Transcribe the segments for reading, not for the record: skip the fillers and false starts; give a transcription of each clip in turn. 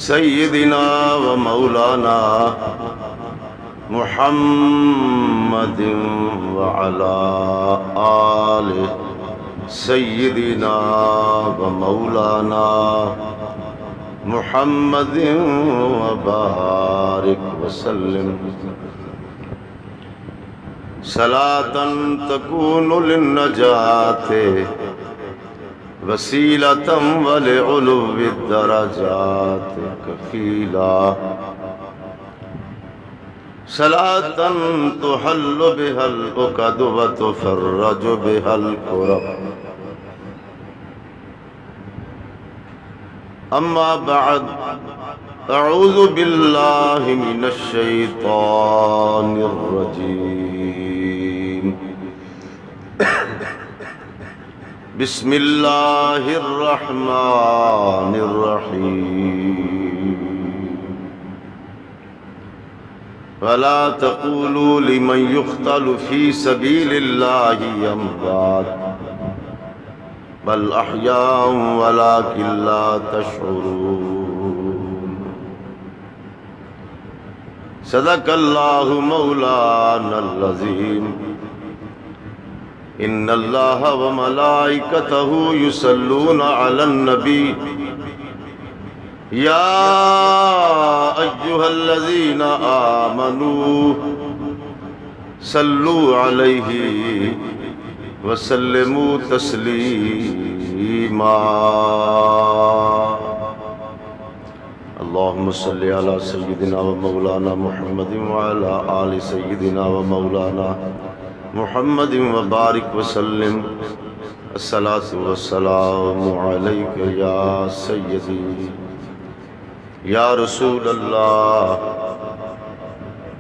سیدنا و مولانا محمد وعلى آل سیدنا و مولانا محمد وبارک وسلم صلاة تكون للنجاة وسيلة ولعلو الدرجات كفيلا صلاة تحل بها العقد وتفرج بها الكرب. أما بعد، أعوذ بالله من الشيطان الرجيم. بسم الله الرحمن الرحيم. ولا تقولوا لمن يقتل في سبيل الله أموات بل أحياء ولكن لا تشعرون. صدق الله مولانا العظيم. ان اللہ وملائکتہ یصلون علی النبی یا ایہا الذین آمنوا صلوا علیہ وسلموا تسلیما. اللہم صلی علی سیدنا و مولانا محمد وعلی آل سیدنا و مولانا محمد وبارک وسلم. الصلاۃ والسلام علیک یا سیدی یا رسول اللہ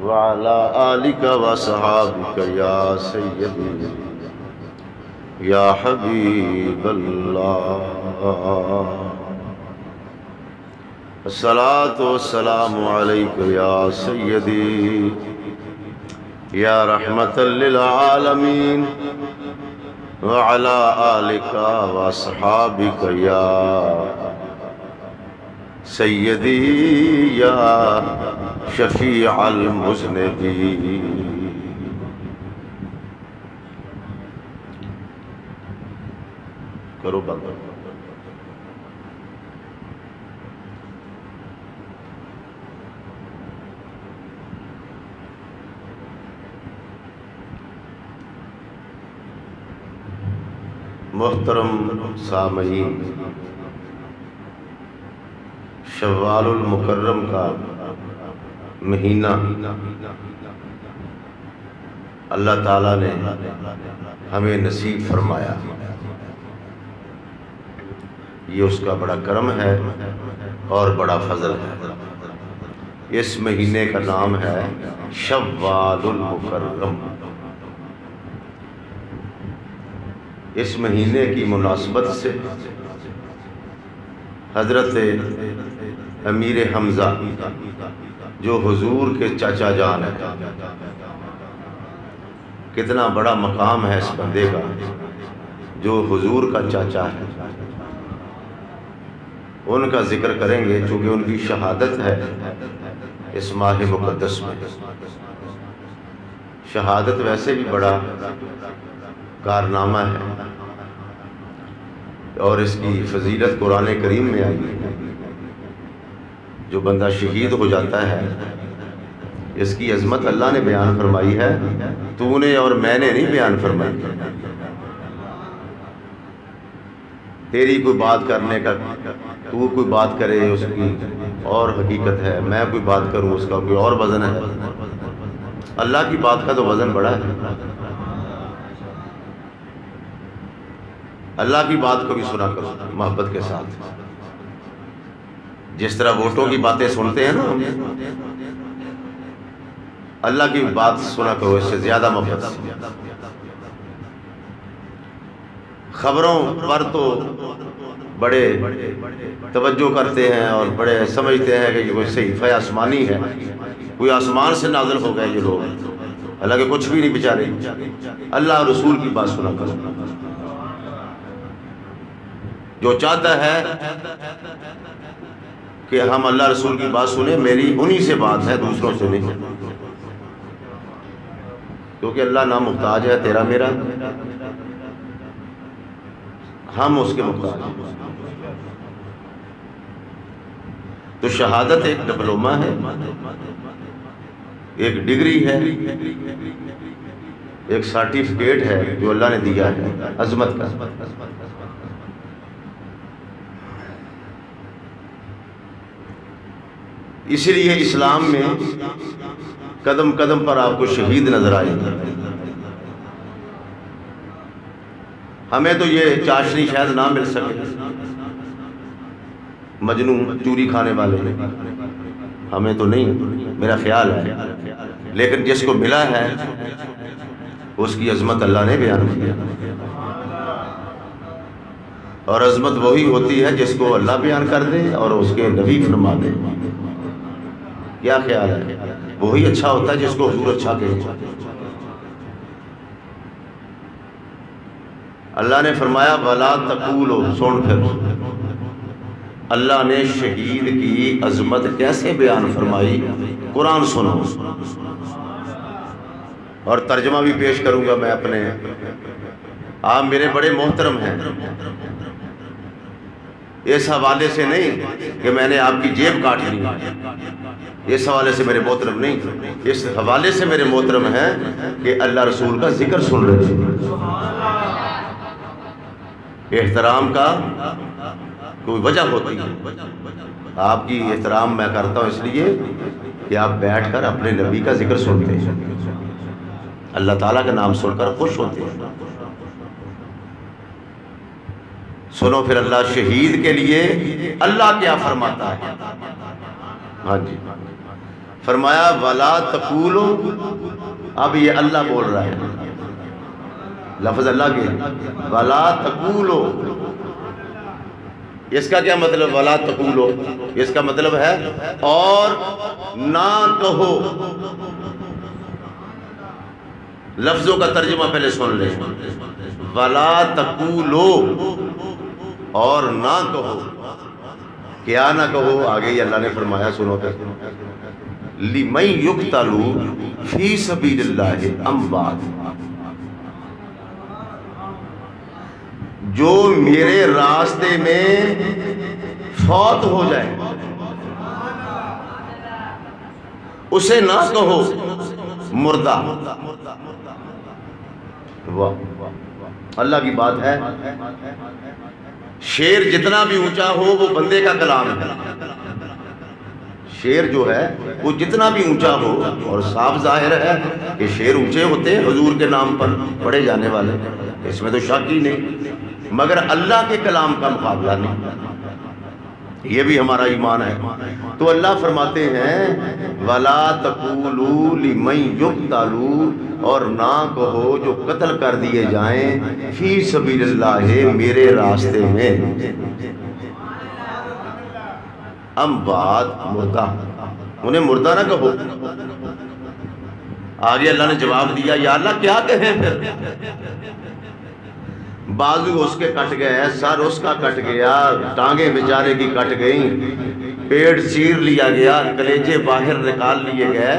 وعلی آلک وصحابک یا سیدی یا حبیب اللہ. الصلاۃ والسلام علیک یا سیدی یا رحمت للعالمین وعلی آلک واصحابک یا سیدی یا شفیع المذنبین. کرو بند. محترم سامعین، شوال المکرم کا مہینہ اللہ تعالیٰ نے ہمیں نصیب فرمایا. یہ اس کا بڑا کرم ہے اور بڑا فضل ہے. اس مہینے کا نام ہے شوال المکرم. اس مہینے کی مناسبت سے حضرت امیر حمزہ جو حضور کے چاچا جان ہے، کتنا بڑا مقام ہے اس بندے کا جو حضور کا چاچا ہے. ان کا ذکر کریں گے چونکہ ان کی شہادت ہے اس ماہ مقدس میں. شہادت ویسے بھی بڑا کارنامہ ہے اور اس کی فضیلت قرآن کریم میں آئی ہے. جو بندہ شہید ہو جاتا ہے اس کی عظمت اللہ نے بیان فرمائی ہے، تو نے اور میں نے نہیں بیان فرمائی. تیری کوئی بات کرنے کا، تو کوئی بات کرے اس کی اور حقیقت ہے، میں کوئی بات کروں اس کا کوئی اور وزن ہے. اللہ کی بات کا تو وزن بڑا ہے. اللہ کی بات کو بھی سنا کرو محبت کے ساتھ. جس طرح ووٹوں کی باتیں سنتے ہیں نا، اللہ کی بات سنا کرو اس سے زیادہ محبت سے. خبروں پر تو بڑے توجہ کرتے ہیں اور بڑے سمجھتے ہیں کہ یہ کوئی صحیفہ آسمانی ہے، کوئی آسمان سے نازل ہو گئے یہ لوگ، حالانکہ کچھ بھی نہیں بیچارے. اللہ رسول کی بات سنا کرو. جو چاہتا ہے کہ ہم اللہ رسول کی بات سنیں، میری انہی سے بات ہے، دوسروں سے نہیں، کیونکہ اللہ نہ محتاج ہے تیرا میرا، ہم اس کے محتاج ہیں۔ تو شہادت ایک ڈپلومہ ہے، ایک ڈگری ہے، ایک سرٹیفکیٹ ہے جو اللہ نے دیا ہے عظمت کا۔ اسی لیے اسلام میں قدم قدم پر آپ کو شہید نظر آئے گا۔ ہمیں تو یہ چاشنی شاید نہ مل سکے، مجنوں چوری کھانے والے ہمیں تو نہیں میرا خیال ہے، لیکن جس کو ملا ہے اس کی عظمت اللہ نے بیان کیا، اور عظمت وہی ہوتی ہے جس کو اللہ بیان کر دے اور اس کے نبی فرما دے۔ کیا خیال ہے؟ وہی اچھا ہوتا ہے جس کو حضور اچھا کہے۔ اللہ نے فرمایا وَلَا تَقُولُوا، سن پھر اللہ نے شہید کی عظمت کیسے بیان فرمائی، قرآن سنو، اور ترجمہ بھی پیش کروں گا میں اپنے، آپ میرے بڑے محترم ہیں، اس حوالے سے نہیں کہ میں نے آپ کی جیب کاٹ لی، اس حوالے سے میرے محترم نہیں، اس حوالے سے میرے محترم ہیں کہ اللہ رسول کا ذکر سن رہے ہیں۔ احترام کا کوئی وجہ ہوتی ہے، آپ کی احترام میں کرتا ہوں اس لیے کہ آپ بیٹھ کر اپنے نبی کا ذکر سنتے ہیں، اللہ تعالیٰ کا نام سن کر خوش ہوتے ہیں۔ سنو پھر اللہ شہید کے لیے اللہ کیا فرماتا ہے۔ ہاں جی، فرمایا وَلَا تَقُولُوا، اب یہ اللہ بول رہا ہے، لفظ اللہ کے، وَلَا تَقُولُوا، اس کا کیا مطلب؟ وَلَا تَقُولُوا اس کا مطلب ہے اور نہ کہو۔ لفظوں کا ترجمہ پہلے سن لیں، وَلَا تَقُولُوا اور نہ کہو، کیا نہ کہو؟ آگے ہی اللہ نے فرمایا، سنو پھر، لِمَن يُقْتَلُ فِي سَبِيلِ اللَّهِ أَمْوَاتٌ، جو میرے راستے میں فوت ہو جائے اسے نہ کہو مردہ۔ واہ، اللہ کی بات ہے، شعر جتنا بھی اونچا ہو وہ بندے کا کلام ہے، شعر جو ہے وہ جتنا بھی اونچا ہو، اور صاف ظاہر ہے کہ شعر اونچے ہوتے ہیں حضور کے نام پر پڑھے جانے والے، اس میں تو شک ہی نہیں، مگر اللہ کے کلام کا مقابلہ نہیں، یہ بھی ہمارا ایمان ہے۔ تو اللہ فرماتے ہیں وَلَا تَقُولُوا لِمَن يُقْتَلُ، اور نہ کہو جو قتل کر دیے جائیں، فی سبیل اللہ میرے راستے میں، اموات مردہ، انہیں مردہ نہ کہو۔ آگے اللہ نے جواب دیا، یا اللہ کیا کہیں پھر؟ بازو اس کے کٹ گئے، سر اس کا کٹ گیا، ٹانگیں بیچارے کی کٹ گئیں، پیٹ چیر لیا گیا، کلیجے باہر نکال لیے گئے،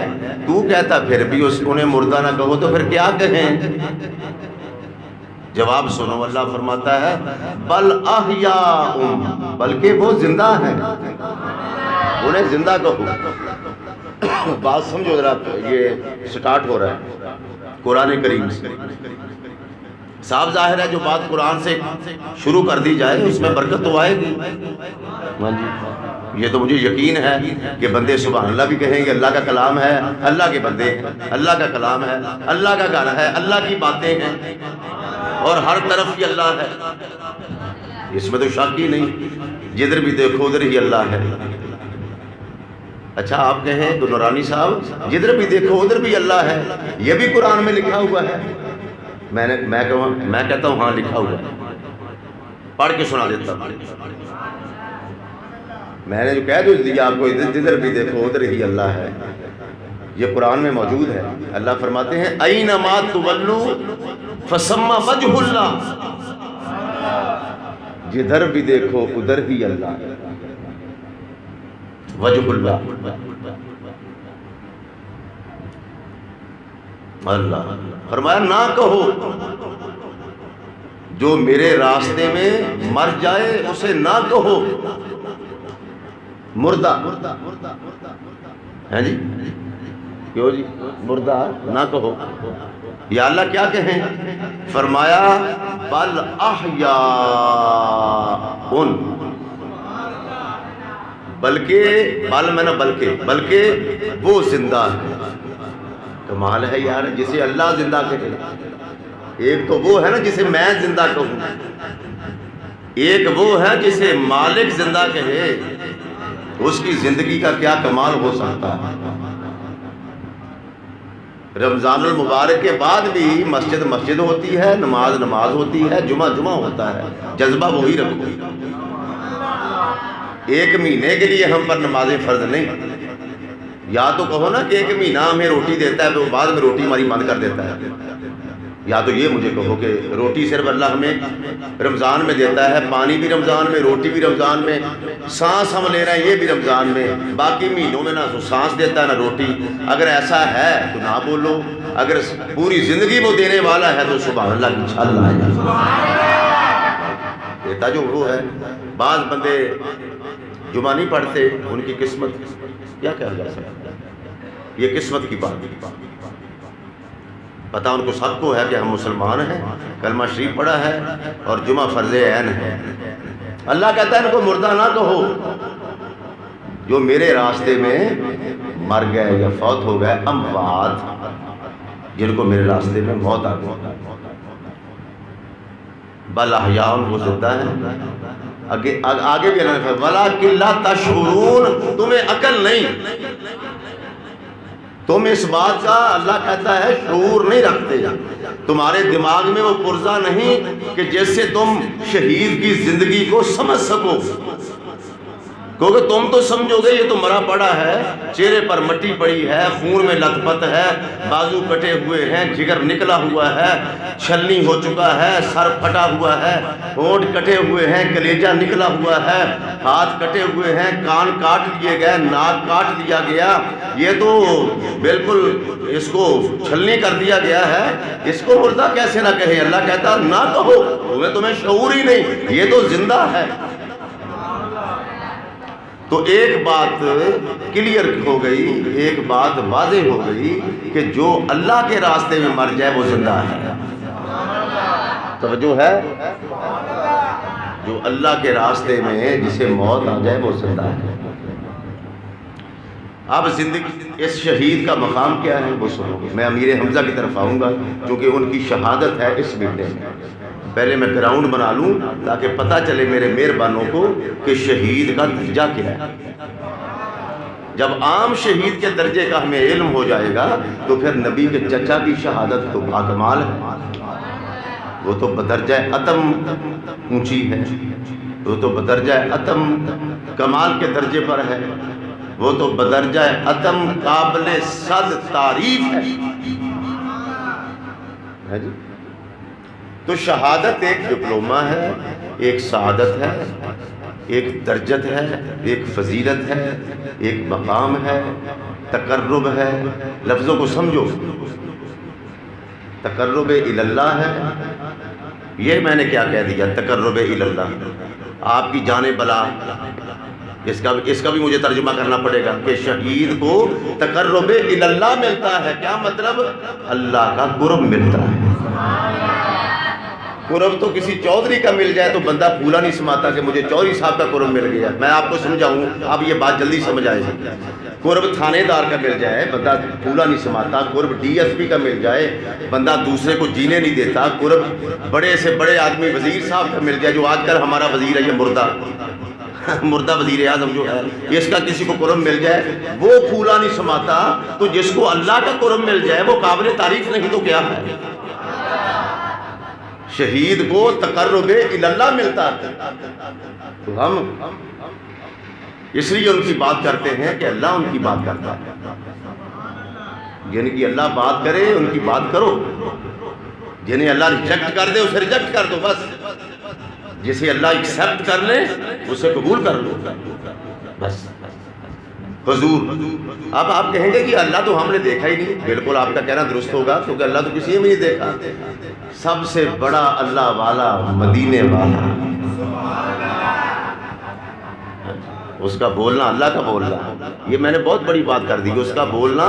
تو کہتا پھر بھی انہیں مردہ نہ کہو، تو پھر کیا کہیں؟ جواب سنو، اللہ فرماتا ہے بل احیاء، بلکہ وہ زندہ ہیں، انہیں زندہ کہو۔ بات سمجھو ذرا، یہ سٹارٹ ہو رہا ہے قرآن کریم سے، صاف ظاہر ہے جو بات قرآن سے شروع کر دی جائے اس میں برکت تو آئے گی۔ یہ تو مجھے یقین ہے کہ بندے سبحان اللہ بھی کہیں گے، اللہ کا کلام ہے، اللہ کے بندے ہیں، اللہ کا کلام ہے، اللہ کا گھر ہے، اللہ کی باتیں ہیں، اور ہر طرف ہی اللہ ہے، اس میں تو شک ہی نہیں، جدھر بھی دیکھو ادھر ہی اللہ ہے۔ اچھا آپ کہیں تو نورانی صاحب جدھر بھی دیکھو ادھر بھی اللہ ہے، یہ بھی قرآن میں لکھا ہوا ہے؟ میں کہتا ہوں ہاں لکھا ہوا ہے، پڑھ کے سنا دیتا ہوں۔ میں نے جو کہہ دیا آپ کو، جدھر بھی دیکھو ادھر ہی اللہ ہے، یہ قرآن میں موجود ہے۔ اللہ فرماتے ہیں اینما تولوا فثم وجہ اللہ، جدھر بھی دیکھو ادھر ہی اللہ ہے۔ وجہ اللہ، اللہ فرمایا نہ کہو جو میرے راستے میں مر جائے اسے نہ کہو مردہ ہے جی، کیوں جی مردہ نہ کہو، یا اللہ کیا کہیں؟ فرمایا بل احیاء، بلکہ بل میں نہ بلکہ وہ زندہ ہے۔ کمال ہے یار، جسے اللہ زندہ کہے، ایک تو وہ ہے نا جسے میں زندہ کہوں، ایک وہ ہے جسے مالک زندہ کہے، اس کی زندگی کا کیا کمال ہو سکتا ہے۔ رمضان المبارک کے بعد بھی مسجد ہوتی ہے، نماز ہوتی ہے، جمعہ ہوتا ہے، جذبہ وہی رکھو۔ ایک مہینے کے لیے ہم پر نمازیں فرض نہیں، یا تو کہو نا کہ ایک مہینہ ہمیں روٹی دیتا ہے تو بعد میں روٹی ہماری بند کر دیتا ہے، یا تو یہ مجھے کہو کہ روٹی صرف اللہ ہمیں رمضان میں دیتا ہے، پانی بھی رمضان میں، روٹی بھی رمضان میں، سانس ہم لے رہے ہیں یہ بھی رمضان میں، باقی مہینوں میں نہ سانس دیتا ہے نہ روٹی۔ اگر ایسا ہے تو نہ بولو، اگر پوری زندگی وہ دینے والا ہے تو سبحان اللہ انشاءاللہ دیتا جو وہ ہے۔ بعض بندے جمعہ نہیں پڑھتے، ان کی قسمت کیا کہا جا سکتا ہے، یہ قسمت کی بات ہے۔ پتہ ان کو سب کو ہے کہ ہم مسلمان ہیں، کلمہ شریف پڑھا ہے اور جمعہ فرض عین ہے۔ اللہ کہتا ہے ان کو مردہ نہ کہو جو میرے راستے میں مر گئے یا فوت ہو گئے، اموات جن کو میرے راستے میں موت آ گئی، بل احیاء وہ زندہ ہے۔ آگے بھی اللہ نے فرمایا وَلَٰكِن لَا تَشْعُرُونَ، تمہیں عقل نہیں، تم اس بات کا اللہ کہتا ہے شعور نہیں رکھتے، تمہارے دماغ میں وہ پرزہ نہیں کہ جس سے تم شہید کی زندگی کو سمجھ سکو، کیونکہ تم تو سمجھو گے یہ تو مرا پڑا ہے، چہرے پر مٹی پڑی ہے، خون میں لت پت ہے، بازو کٹے ہوئے ہیں، جگر نکلا ہوا ہے، چھلنی ہو چکا ہے، سر پھٹا ہوا ہے، ہونٹ کٹے ہوئے ہیں، کلیجہ نکلا ہوا ہے، ہاتھ کٹے ہوئے ہیں، کان کاٹ لیے گئے، ناک کاٹ لیا گیا، یہ تو بالکل اس کو چھلنی کر دیا گیا ہے، اس کو مردہ کیسے نہ کہے؟ اللہ کہتا نہ کہو، تمہیں شعور ہی نہیں، یہ تو زندہ ہے۔ تو ایک بات کلیئر ہو گئی، ایک بات واضح ہو گئی کہ جو اللہ کے راستے میں مر جائے وہ زندہ ہے۔ توجہ ہے؟ جو اللہ کے راستے میں جسے موت آ جائے وہ زندہ ہے۔ اب زندگی اس شہید کا مقام کیا ہے وہ سنو گے۔ میں امیر حمزہ کی طرف آؤں گا کیونکہ ان کی شہادت ہے اس بیٹے میں۔ پہلے میں گراؤنڈ بنا لوں تاکہ پتہ چلے میرے مہربانوں کو کہ شہید کا درجہ کیا ہے۔ جب عام شہید کے درجے کا ہمیں علم ہو جائے گا تو پھر نبی کے چچا کی شہادت تو باکمال ہے، وہ تو بدرجہ اتم اونچی ہے، وہ تو بدرجہ اتم کمال کے درجے پر ہے، وہ تو بدرجہ اتم قابل صد تعریف ہے جی۔ تو شہادت ایک ڈپلومہ ہے، ایک سعادت ہے، ایک درجت ہے، ایک فضیلت ہے، ایک مقام ہے، تقرب ہے۔ لفظوں کو سمجھو، تقرب اللہ ہے، یہ میں نے کیا کہہ دیا، تقرب اللہ، آپ کی جان بلا، اس کا بھی مجھے ترجمہ کرنا پڑے گا کہ شہید کو تقرب اللہ ملتا ہے۔ کیا مطلب؟ اللہ کا قرب ملتا ہے۔ قرب تو کسی چودھری کا مل جائے تو بندہ پھولا نہیں سماتا کہ مجھے چودھری صاحب کا قرب مل گیا۔ میں آپ کو سمجھاؤں، اب یہ بات جلدی سمجھ آئے گی۔ قرب تھانے دار کا مل جائے بندہ پھولا نہیں سماتا، قرب ڈی ایس پی کا مل جائے بندہ دوسرے کو جینے نہیں دیتا، قرب بڑے سے بڑے آدمی وزیر صاحب کا مل جائے، جو آج کل ہمارا وزیر ہے یہ مردہ وزیر اعظم جو ہے، اس کا کسی کو قرب مل جائے وہ پھولا نہیں سماتا، تو جس کو اللہ کا قرب مل جائے وہ قابل تعریف نہیں تو کیا ہے؟ شہید کو تقرب اللہ ملتا ہے۔ تو ہم اس لیے ان کی بات کرتے ہیں کہ اللہ ان کی بات کرتا ہے، جن کی اللہ بات کرے ان کی بات کرو، جنہیں اللہ ریجیکٹ کر دے اسے ریجیکٹ کر دو، بس جسے اللہ ایکسیپٹ کر لے اسے قبول کر لو، بس حضور. اب آپ کہیں گے کہ اللہ تو ہم نے دیکھا ہی نہیں. بالکل آپ کا کہنا درست ہوگا، کیونکہ اللہ تو کسی نے بھی نہیں دیکھا. سب سے بڑا اللہ والا مدینے والا، اس کا بولنا اللہ کا بولنا. یہ میں نے بہت بڑی بات کر دی کہ اس کا بولنا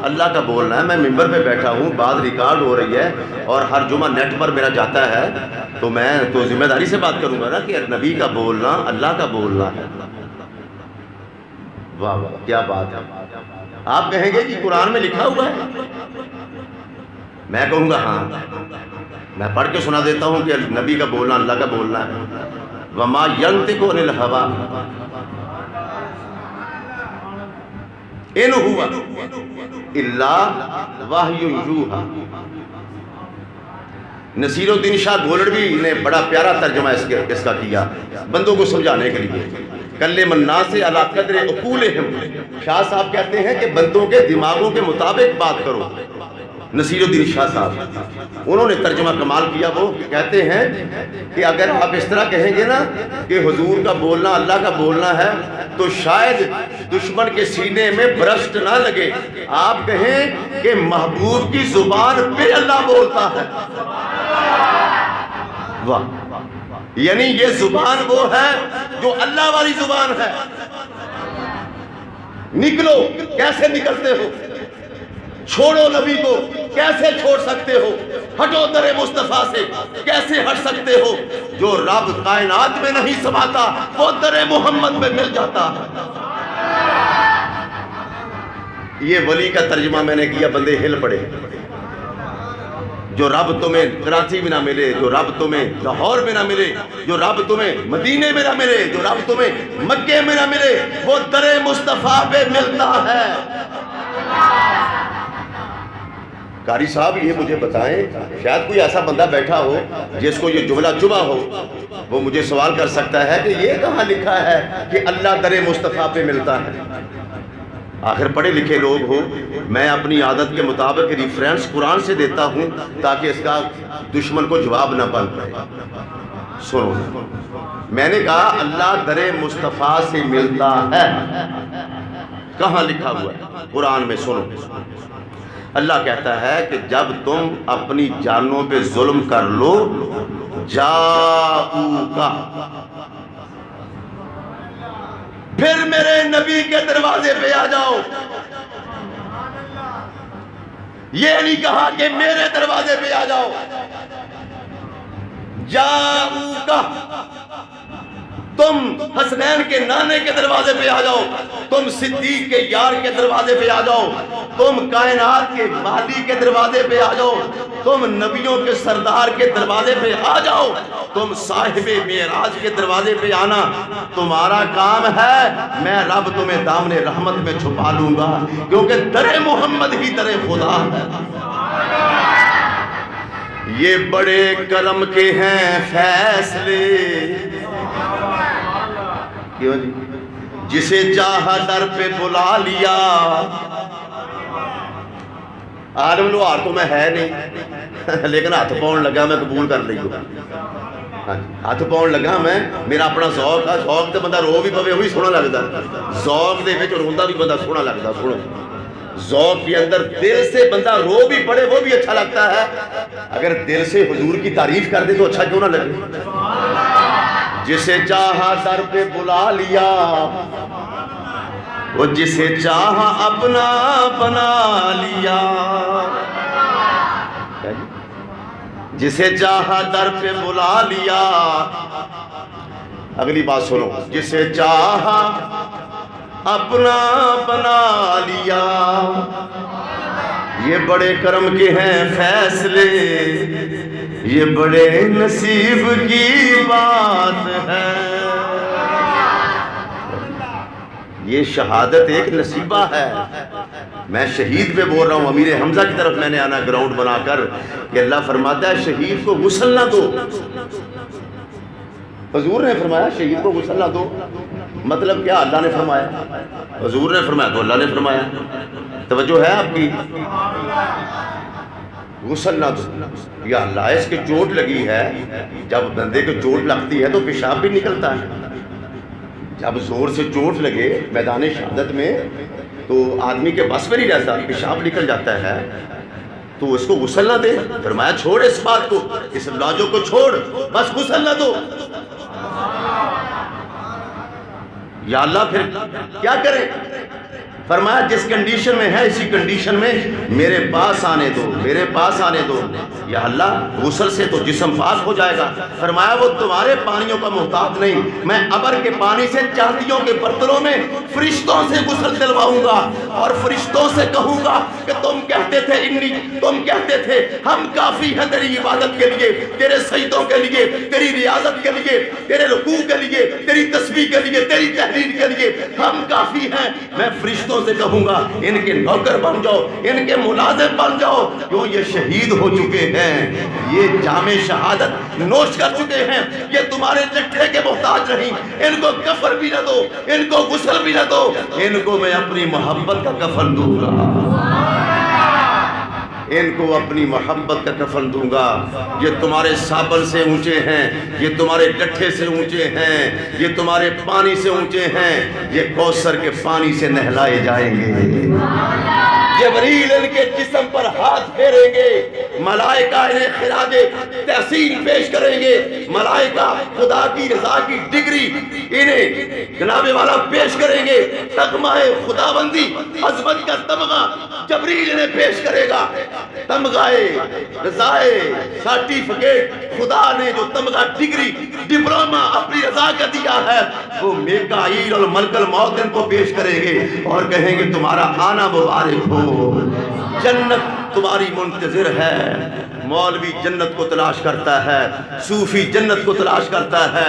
اللہ کا بولنا ہے. میں ممبر پہ بیٹھا ہوں، بات ریکارڈ ہو رہی ہے اور ہر جمعہ نیٹ پر میرا جاتا ہے، تو میں تو ذمہ داری سے بات کروں گا نا کہ نبی کا بولنا اللہ کا بولنا ہے. واہ واہ کیا بات ہے. آپ کہیں گے کہ قرآن میں لکھا ہوا ہے، میں کہوں گا ہاں. میں پڑھ کے سنا دیتا ہوں کہ نبی کا بولنا اللہ کا بولنا ہے. وما ينطق عن الهوى ان ہوا الا وحی یوحی. نصیر الدین شاہ گولڑوی نے بڑا پیارا ترجمہ اس کا کیا بندوں کو سمجھانے کے لیے. کلم الناس علی قدر عقولہم. شاہ صاحب کہتے ہیں کہ بندوں کے دماغوں کے مطابق بات کرو. نصیر الدین شاہ صاحب انہوں نے ترجمہ کمال کیا. وہ کہتے ہیں کہ اگر آپ اس طرح کہیں گے نا کہ حضور کا بولنا اللہ کا بولنا ہے تو شاید دشمن کے سینے میں برسٹ نہ لگے. آپ کہیں کہ محبوب کی زبان پہ اللہ بولتا ہے. واہ، یعنی یہ زبان وہ ہے جو اللہ والی زبان ہے. نکلو، کیسے نکلتے ہو؟ چھوڑو نبی کو، کیسے چھوڑ سکتے ہو؟ ہٹو در مصطفیٰ سے، کیسے ہٹ سکتے ہو؟ جو رب کائنات میں نہیں سماتا وہ در محمد میں مل جاتا. یہ ولی کا ترجمہ میں نے کیا، بندے ہل پڑے. جو رب تمہیں کراچی میں نہ ملے، جو رب تمہیں لاہور میں نہ ملے، جو رب تمہیں مدینے میں نہ ملے، جو رب تمہیں مکے میں نہ ملے، وہ در مصطفیٰ پہ ملتا ہے. قاری صاحب یہ مجھے بتائیں، شاید کوئی ایسا بندہ بیٹھا ہو جس کو یہ جملہ چبھا ہو، وہ مجھے سوال کر سکتا ہے کہ یہ کہاں لکھا ہے کہ اللہ در مصطفیٰ پہ ملتا ہے. آخر پڑھے لکھے لوگ ہو، میں اپنی عادت کے مطابق ریفرنس قرآن سے دیتا ہوں تاکہ اس کا دشمن کو جواب نہ بن پائے. سنو، میں نے کہا اللہ در مصطفیٰ سے ملتا ہے. کہاں لکھا ہوا ہے؟ قرآن میں. سنو، اللہ کہتا ہے کہ جب تم اپنی جانوں پہ ظلم کر لو، جاؤکا، پھر میرے نبی کے دروازے پہ آ جاؤ. یہ نہیں کہا کہ میرے دروازے پہ آ جاؤ. جاؤکا، تم حسنین کے نانے کے دروازے پہ آ جاؤ، تم صدیق کے یار کے دروازے پہ آ جاؤ، تم کائنات کے مالی کے دروازے پہ آ جاؤ، تم نبیوں کے سردار کے دروازے پہ آ جاؤ، تم صاحب معراج کے دروازے پہ آنا. تمہارا کام ہے، میں رب تمہیں دامن رحمت میں چھپا لوں گا، کیونکہ در محمد ہی در خدا ہے. یہ بڑے کرم کے ہیں فیصلے، کیوں جی؟ جسے چاہا در پہ بلا لیا. عالم لوہار تو میں ہے نہیں، لیکن ہاتھ پاؤں لگا میں قبول کر لی. ہاتھ پاؤں لگا میں، میرا اپنا ذوق ہے. ذوق تے بندہ رو بھی پوے وہ بھی سونا لگتا. ذوق دے وچ روندا بھی بندہ سونا لگتا. سنو، ذوق کے اندر دل سے بندہ رو بھی پڑے وہ بھی اچھا لگتا ہے. اگر دل سے حضور کی تعریف کر دے تو اچھا کیوں نہ لگے. جسے چاہا در پہ بلا لیا، وہ جسے چاہا اپنا بنا لیا. جسے چاہا در پہ بلا لیا. اگلی بات سنو، جسے چاہا اپنا بنا لیا. یہ بڑے کرم کے ہیں فیصلے، یہ بڑے نصیب کی بات ہے. یہ شہادت ایک نصیبہ ہے. میں شہید پہ بول رہا ہوں، امیر حمزہ کی طرف میں نے آنا گراؤنڈ بنا کر کہ اللہ فرماتا ہے شہید کو غسل نہ دو. حضور نے فرمایا شہید کو غسل نہ دو. مطلب کیا؟ اللہ نے فرمایا، حضور نے فرمایا تو اللہ نے فرمایا. توجہ ہے آپ کی؟ غسل نہ دو. یا اللہ، اس کے چوٹ لگی ہے. جب بندے کو چوٹ لگتی ہے تو پیشاب بھی نکلتا ہے. جب زور سے چوٹ لگے میدان شہادت میں تو آدمی کے بس میں نہیں رہتا، پیشاب نکل جاتا ہے، تو اس کو غسل نہ دے؟ فرمایا چھوڑ اس بات کو، اس لاجو کو چھوڑ، بس غسل نہ دو۔ یا اللہ پھر کیا کریں؟ فرمایا جس کنڈیشن میں ہے اسی کنڈیشن میں میرے پاس آنے دو، میرے پاس آنے دو۔ یا اللہ غسل سے تو جسم پاک ہو جائے گا۔ فرمایا وہ تمہارے پانیوں کا محتاج نہیں، میں ابر کے پانی سے چاندیوں کے برتنوں میں فرشتوں سے غسل دلواؤں گا، اور فرشتوں سے کہوں گا کہ تم کہتے تھے ہم کافی ہیں تیری عبادت کے لیے، تیرے سجدوں کے لیے، تیری ریاضت کے لیے، تیرے رکوع کے لیے، تیری تسبیح کے لیے، تیری تحلیل کے لیے ہم کافی ہیں۔ میں فرشتوں سے کہوں گا ان کے نوکر بن جاؤ، ان کے ملازم بن جاؤ، کیوں یہ شہید ہو چکے ہیں، یہ جام شہادت نوش کر چکے ہیں، یہ تمہارے چٹھے کے محتاج نہیں۔ ان کو کفن بھی نہ دو، ان کو غسل بھی نہ دو، ان کو میں اپنی محبت کا کفن دوں گا، ان کو اپنی محبت کا کفن دوں گا۔ یہ تمہارے صابن سے اونچے ہیں، یہ تمہارے ڈٹھے سے اونچے ہیں، یہ تمہارے پانی سے اونچے ہیں، یہ کوثر کے پانی سے نہلائے جائیں گے۔ جبریل ان کے جسم پر ہاتھ پھیریں گے، ملائکہ انہیں خراج تحسین پیش کریں گے، ملائکہ خدا کی رضا کی ڈگری انہیں جناب والا پیش کریں گے، تمغہ خداوندی عظمت کا تمغہ جبریل انہیں پیش کرے گا، تمغہ رضائے سرٹیفکیٹ خدا نے جو تمغہ ڈگری ڈپلوما اپنی رضا کا دیا ہے وہ میکائیل اور ملک الموت ان کو پیش کریں گے اور کہیں گے تمہارا آنا مبارک ہو، جنت تمہاری منتظر ہے۔ مولوی جنت کو تلاش کرتا ہے، صوفی جنت کو تلاش کرتا ہے،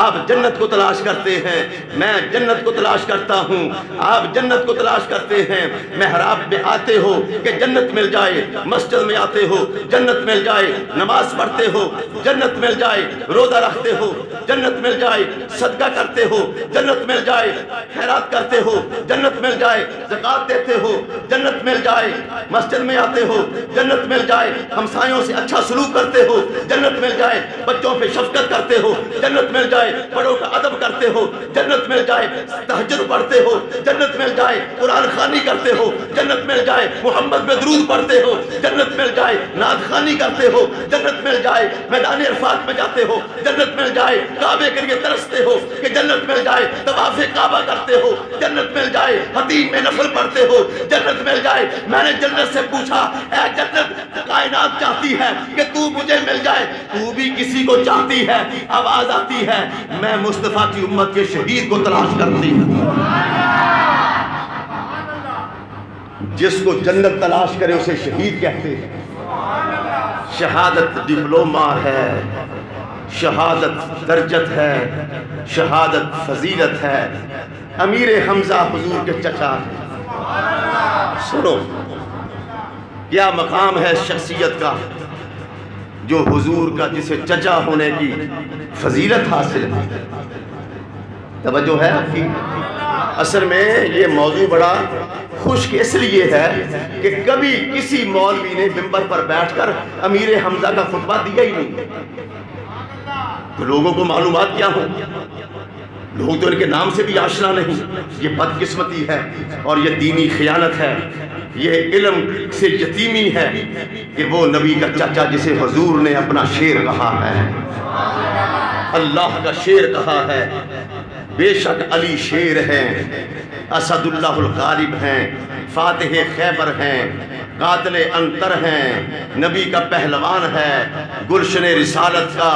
آپ جنت کو تلاش کرتے ہیں، میں جنت کو تلاش کرتا ہوں، آپ جنت کو تلاش کرتے ہیں۔ محراب میں آتے ہو کہ جنت مل جائے، مسجد میں آتے ہو جنت مل جائے، نماز پڑھتے ہو جنت مل جائے، روزہ رکھتے ہو جنت مل جائے، صدقہ کرتے ہو جنت مل جائے، خیرات کرتے ہو جنت مل جائے، زکوٰۃ دیتے ہو جنت مل جائے، مسجد میں آتے ہو جنت مل جائے، ہمسایوں سے اچھا سلوک کرتے ہو جنت مل جائے، بچوں پہ شفقت کرتے ہو جنت مل جائے، بڑوں کا ادب کرتے ہو جنت مل جائے، تہجد پڑھتے ہو جنت مل جائے، قرآن خوانی کرتے ہو جنت مل جائے، محمد پہ درود پڑھتے ہو جنت مل جائے، نعت خوانی کرتے ہو جنت مل جائے، میدان عرفات میں جاتے ہو جنت مل جائے، کعبے کے لیے ترستے ہو کہ جنت مل جائے، طواف کعبہ کرتے ہو جنت مل جائے، حتیم میں نفل پڑھتے ہو جنت مل جائے۔ میں نے جنت سے پوچھا اے جنت کائنات چاہتی ہے کہ تو مجھے مل جائے، تو بھی کسی کو چاہتی ہے، آواز آتی ہے میں مصطفیٰ کی امت کے شہید کو تلاش کرتی ہوں۔ جس کو جنت تلاش کرے اسے شہید کہتے ہیں۔ شہادت ڈپلوما ہے، شہادت درجت ہے، شہادت فضیلت ہے۔ امیر حمزہ حضور کے چچا ہیں۔ سنو کیا مقام ہے شخصیت کا جو حضور کا جسے چچا ہونے کی فضیلت حاصل ہے۔ توجہ ہے آپ کی؟ اصل میں یہ موضوع بڑا خشک اس لیے ہے کہ کبھی کسی مولوی نے منبر پر بیٹھ کر امیر حمزہ کا خطبہ دیا ہی نہیں، تو لوگوں کو معلومات کیا ہوں، لوگ تو ان کے نام سے بھی آشنا نہیں۔ یہ بدقسمتی ہے اور یہ دینی خیانت ہے، یہ علم سے یتیمی ہے کہ وہ نبی کا چچا جسے حضور نے اپنا شیر کہا ہے، اللہ کا شیر کہا ہے، بے شک علی شیر ہیں، اسد اللہ الغالب ہیں، فاتح خیبر ہیں، قاتل انتر ہیں، نبی کا پہلوان ہے، گلشن رسالت کا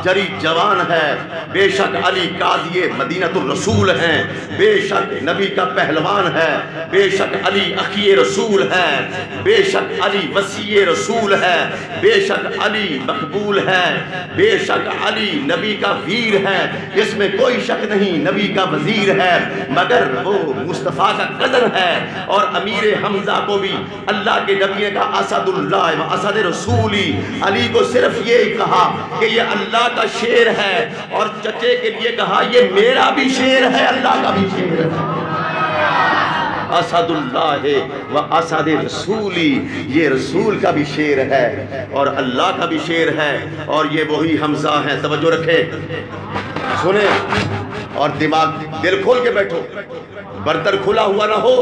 جری جوان ہے، بے شک علی قاضی مدینۃ الرسول ہیں، بے شک نبی کا پہلوان ہے، بے شک علی اخی رسول ہے، بے شک علی وصی رسول ہے، بے شک علی مقبول ہے، بے شک علی نبی کا ویر ہے، اس میں کوئی شک نہیں نبی کا وزیر ہے، مگر وہ مصطفیٰ کا قدر ہے۔ اور امیر حمزہ کو بھی اللہ کے نبی نے کہا اسد اللہ و اسد رسولی، علی کو صرف یہ کہا کہ یہ اللہ کا شیر ہے، اور چچے کے لیے کہا یہ میرا بھی شیر ہے، اللہ کا بھی شیر ہے، اسد اللہ و اسد رسولی، یہ رسول کا بھی شیر ہے اور اللہ کا بھی شیر ہے، اور یہ وہی حمزہ ہیں۔ توجہ رکھیں، سنیں اور دماغ دل کھول کے بیٹھو. برتن کھلا ہوا نہ ہو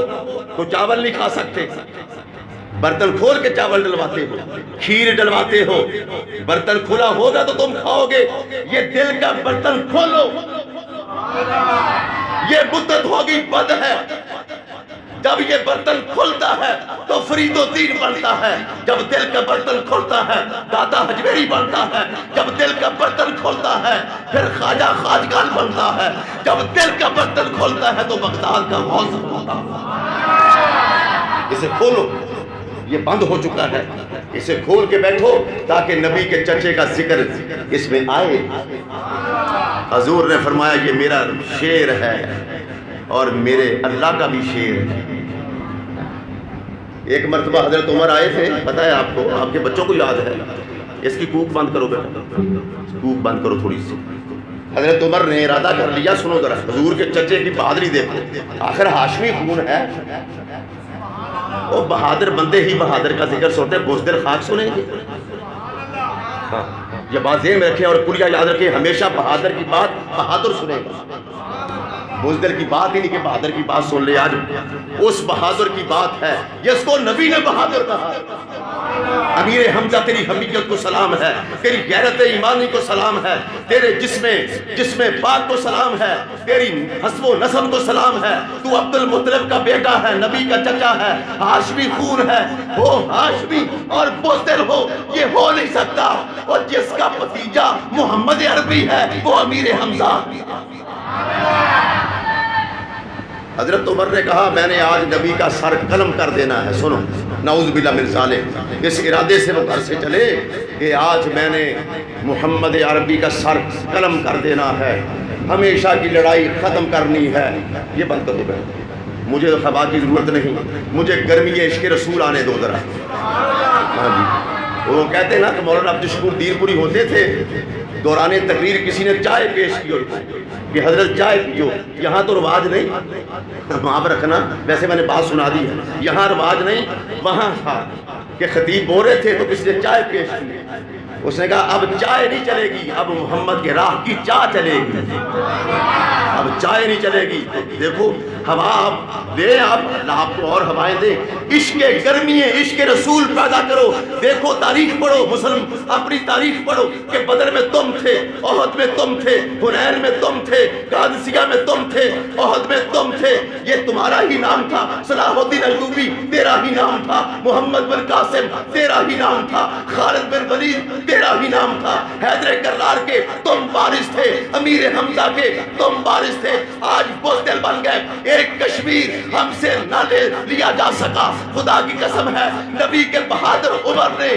تو چاول نہیں کھا سکتے. برتن کھول کے چاول ڈلواتے ہو, کھیر ڈلواتے ہو. برتن کھلا ہوگا تو تم کھاؤ گے. یہ دل کا برتن کھولو. یہ بدت ہوگی, بد ہے. جب یہ برتن کھلتا ہے تو فرید الدین بنتا ہے. جب دل کا برتن کھلتا ہے دادا حجویری بنتا ہے. جب دل کا برتن کھلتا ہے پھر خواجہ خواجگان بنتا ہے. جب دل کا برتن کھلتا ہے تو بغداد کا غوث بنتا ہے. اسے کھولو, یہ بند ہو چکا ہے. اسے کھول کے بیٹھو تاکہ نبی کے چچے کا ذکر اس میں آئے. حضور نے فرمایا یہ میرا شعر ہے اور میرے اللہ کا بھی شعر ہے. ایک مرتبہ حضرت عمر آئے تھے, پتہ ہے آپ کو, آپ کے بچوں کو یاد ہے. اس کی کوک بند کرو بیٹا, کوک بند کرو تھوڑی سی. حضرت عمر نے ارادہ کر لیا, سنو ذرا, حضور کے چچے کی بہادری دیکھو. آخر ہاشمی خون ہے. وہ بہادر بندے ہی بہادر کا ذکر سنتے, بزدل خاک سنیں گے. یہ بات ذہن میں رکھیں اور کلیہ یاد رکھیں, ہمیشہ بہادر کی بات بہادر سنیں گے. بزدل کی بات ہی نہیں کہ بہادر کی بات سن لے. آج اس بہادر کی بات ہے جس کو نبی نے بہادر کہا. امیر حمزہ تیری حمیت کو سلام ہے, تیری غیرت ایمانی کو سلام ہے, تیرے جسم پاک کو سلام ہے, تیری حسب و نسب کو سلام ہے. تو عبد المطلب کا بیٹا ہے, نبی کا چچا ہے, ہاشمی خون ہے. ہو ہاشمی اور بزدل ہو, یہ ہو نہیں سکتا. اور جس کا بھتیجا محمد عربی ہے وہ امیر حمزہ. حضرت عمر نے کہا میں نے آج نبی کا سر قلم کر دینا ہے. سنو, نعوذ باللہ من ذالک. اس ارادے سے وہ گھر سے چلے کہ آج میں نے محمد عربی کا سر قلم کر دینا ہے, ہمیشہ کی لڑائی ختم کرنی ہے. یہ بند کر دو بہن, مجھے خبا کی ضرورت نہیں, مجھے گرمی عشق رسول آنے دو ذرا. ہاں جی, وہ کہتے ہیں نا کہ مولانا عبدالشکور دیر پوری ہوتے تھے, دوران تقریر کسی نے چائے پیش کی اور کہ حضرت چائے پیو. یہاں تو رواج نہیں, معاف رکھنا, ویسے میں نے بات سنا دی ہے, یہاں رواج نہیں, وہاں تھا کہ خطیب بول رہے تھے تو کسی نے چائے پیش کی. اس نے کہا اب چائے نہیں چلے گی, اب محمد کے راہ کی چائے چلے گی. اب چائے نہیں چلے گی. دیکھو ہوا آپ دیں, آپ کو اور ہوائیں دیں. عشق گرمی ہے, عشق رسول پیدا کرو. دیکھو تاریخ پڑھو, مسلم اپنی تاریخ پڑھو کہ بدر میں تم تھے, احد میں تم تھے, حنین میں تم تھے, قادسیہ میں تم تھے, احد میں تم تھے. یہ تمہارا ہی نام تھا. صلاح الدین ایوبی تیرا ہی نام تھا. محمد بن قاسم تیرا ہی نام تھا. خالد بن ولید تیرا ہی نام تھا. حیدر کرار کے تم وارث تھے, امیر حمزہ کے تم وارث تھے. آج بزدل بن گئے. ایک کشمیر ہم سے نہ لیا جا سکا. خدا کی قسم ہے, نبی کے بہادر عمر نے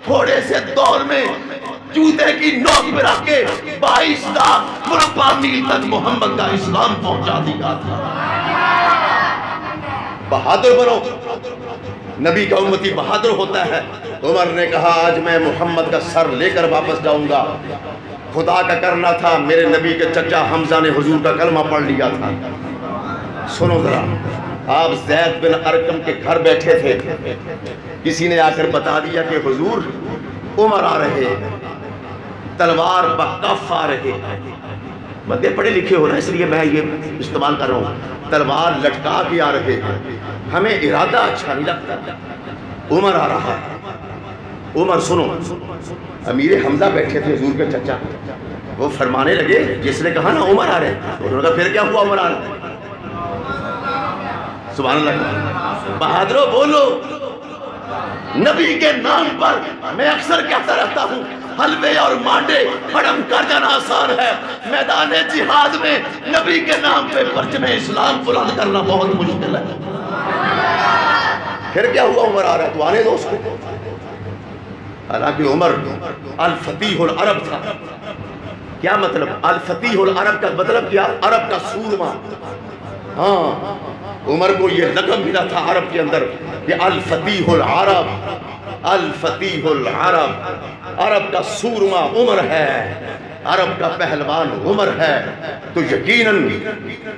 تھوڑے سے دور میں جوتے کی نوک پہ رکھ کے 22 لاکھ مربع میل تک محمد کا اسلام پہنچا دیا تھا. بہادر بنو, نبی کا امتی بہادر ہوتا ہے. عمر نے کہا آج میں محمد کا سر لے کر واپس جاؤں گا. خدا کا کرنا تھا میرے نبی کے چچا حمزہ نے حضور کا کلمہ پڑھ لیا تھا. سنو ذرا, آپ زید بن ارقم کے گھر بیٹھے تھے, کسی نے آ کر بتا دیا کہ حضور عمر آ رہے ہیں, تلوار بکف آ رہے ہیں. بندے پڑھے لکھے ہو نا, اس لیے میں یہ استعمال کر رہا ہوں. تلوار لٹکا کے آ رہے ہیں, ہمیں ارادہ اچھا نہیں لگتا. عمر آ رہا ہے. عمر سنو, امیر حمزہ بیٹھے تھے حضور کے چچا, وہ فرمانے لگے, جس نے کہا نا عمر آ رہے ہیں, انہوں نے کہا پھر کیا ہوا عمر آ رہے ہیں. سبحان اللہ. بہادروں بولو, نبی کے نام پر میں اکثر کہتا رہتا ہوں حلوے اور مانڈے ہڑم کر جانا آسان ہے, میدان جہاد میں نبی کے نام پہ پرچم اسلام بلند کرنا بہت مشکل ہے. پھر کیا ہوا عمر آ رہا ہے, تو آنے دو اس کو. حالانکہ عمر الفتیح العرب تھا. کیا مطلب الفتیح العرب کا مطلب کیا؟ عرب کا سورما. ہاں, عمر کو یہ لقب ملا تھا عرب کے اندر کہ الفتیح العرب, الفتیح العرب. عرب کا سورما عمر ہے, عرب کا پہلوان عمر ہے. تو یقیناً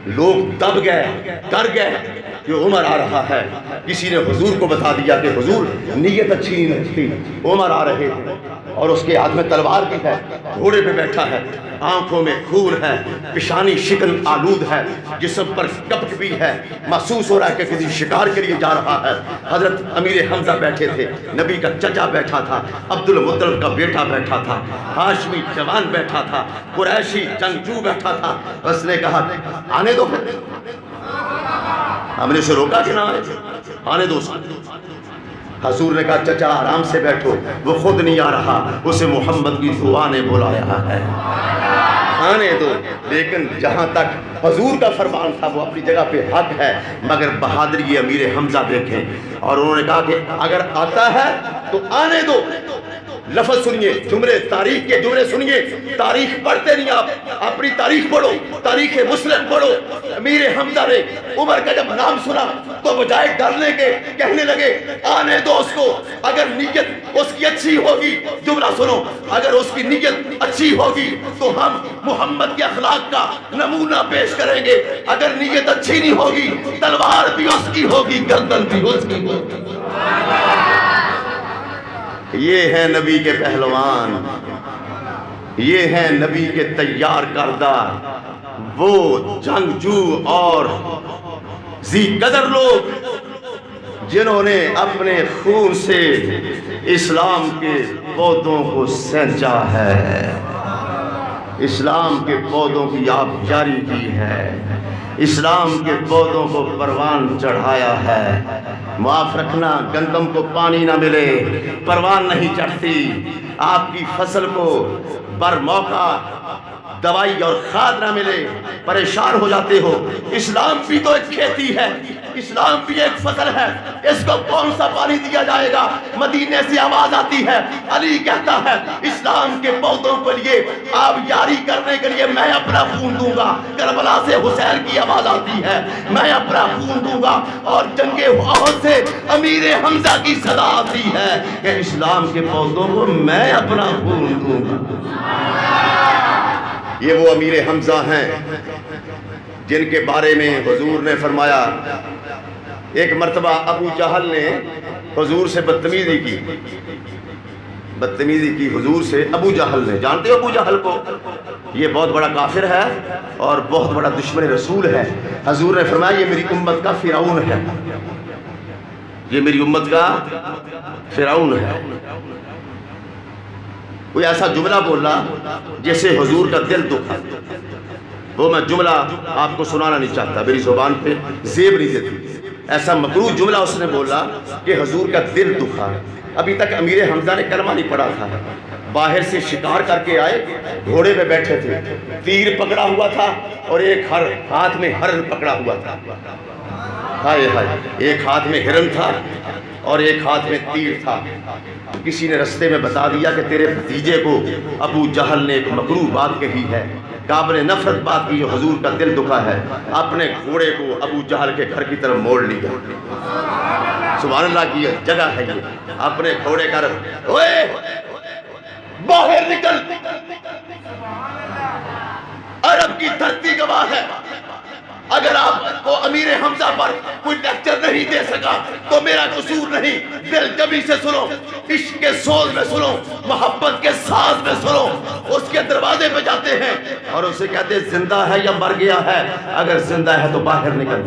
لوگ دب گئے, ڈر گئے. کہ عمر آ رہا ہے، کسی نے حضور کو بتا دیا کہ حضور نیت اچھی نہیں تھی، عمر آ رہے ہیں اور اس کے ہاتھ میں تلوار بھی ہے، گھوڑے پہ بیٹھا ہے، آنکھوں میں خون ہے، پیشانی شکن آلود ہے، جسم پر کپٹ بھی ہے، محسوس ہو رہا ہے کہ کسی شکار کے لیے جا رہا ہے۔ حضرت امیر حمزہ بیٹھے تھے، نبی کا چچا بیٹھا تھا، عبد المطلب کا بیٹا بیٹھا تھا، ہاشمی جوان بیٹھا تھا، قریشی جنگجو بیٹھا تھا۔ اس نے کہا آنے دو، ہم نے اسے روکا کہ نہ آنے دو۔ حضور نے کہا چچا آرام سے بیٹھو، وہ خود نہیں آ رہا، اسے محمد کی دعا نے بلایا ہے، آنے دو۔ لیکن جہاں تک حضور کا فرمان تھا وہ اپنی جگہ پہ حق ہے، مگر بہادری امیر حمزہ دیکھیں، اور انہوں نے کہا کہ اگر آتا ہے تو آنے دو۔ لفظ سنیے، جملے تاریخ کے جملے سنیے، تاریخ پڑھتے نہیں آپ، اپنی تاریخ پڑھو، تاریخ مسلم پڑھو۔ امیر حمزہ نے عمر کا جب نام سنا تو بجائے ڈرنے کے کہنے لگے آنے دو اس کو، اگر نیت اس کی اچھی ہوگی، جملہ سنو، اگر اس کی نیت اچھی ہوگی تو ہم محمد کے اخلاق کا نمونہ پیش کریں گے، اگر نیت اچھی نہیں ہوگی تلوار بھی اس کی ہوگی، گردن بھی اس کی ہوگی۔ یہ ہے نبی کے پہلوان، یہ ہے نبی کے تیار کردہ وہ جنگجو اور ذی قدر لوگ جنہوں نے اپنے خون سے اسلام کے پودوں کو سینچا ہے، اسلام کے پودوں کی آب جاری کی ہے، اسلام کے پودوں کو پروان چڑھایا ہے۔ معاف رکھنا، گندم کو پانی نہ ملے پروان نہیں چڑھتی، آپ کی فصل کو بر موقع دوائی اور کھاد نہ ملے پریشان ہو جاتے ہو۔ اسلام بھی تو ایک کھیتی ہے، اسلام بھی ایک فصل ہے، اس کو کون سا پانی دیا جائے گا؟ مدینے سے آواز آتی ہے، علی کہتا ہے اسلام کے پودوں کے لیے آپ یاری کرنے کے لیے میں اپنا خون دوں گا۔ کربلا سے حسین کی آواز آتی ہے میں اپنا خون دوں گا، اور جنگ احد سے امیر حمزہ کی صدا آتی ہے کہ اسلام کے پودوں کو میں اپنا خون دوں گا۔ یہ وہ امیر حمزہ ہیں جن کے بارے میں حضور نے فرمایا، ایک مرتبہ ابو جہل نے حضور سے بدتمیزی کی حضور سے، ابو جہل نے، جانتے ہو ابو جہل کو؟ یہ بہت بڑا کافر ہے اور بہت بڑا دشمن رسول ہے۔ حضور نے فرمایا یہ میری امت کا فرعون ہے، یہ میری امت کا فرعون ہے۔ کوئی ایسا جملہ بولا جیسے حضور کا دل دکھا، وہ میں جملہ آپ کو سنانا نہیں چاہتا، میری زبان پہ زیب نہیں دیتی، ایسا مکروہ جملہ اس نے بولا کہ حضور کا دل دکھا۔ ابھی تک امیر حمزہ نے کلمہ نہیں پڑھا تھا، باہر سے شکار کر کے آئے، گھوڑے پہ بیٹھے تھے، تیر پکڑا ہوا تھا اور ایک ہاتھ میں ہرن پکڑا ہوا تھا، ہائے ہائے، ایک ہاتھ میں ہرن تھا اور ایک ہاتھ میں تیر تھا۔ کسی نے رستے میں بتا دیا کہ تیرے بھتیجے کو ابو جہل نے ایک مکروہ بات کہی ہے، قابل نفرت بات کی، جو حضور کا دل دکھا ہے۔ اپنے گھوڑے کو ابو جہل کے گھر کی طرف موڑ لیا، سبحان اللہ کی جگہ ہے یہ، اپنے گھوڑے کا اوئے باہر نکل، عرب کی دھرتی گواہ ہے، اگر آپ کو امیر حمزہ پر کوئی لیکچر نہیں دے سکا تو میرا قصور نہیں، دل جبی سے سنو، عشق کے سوز میں سنو، محبت کے ساز میں سنو۔ اس کے دروازے پہ جاتے ہیں اور اسے کہتے ہیں زندہ ہے یا مر گیا ہے؟ اگر زندہ ہے تو باہر نکل۔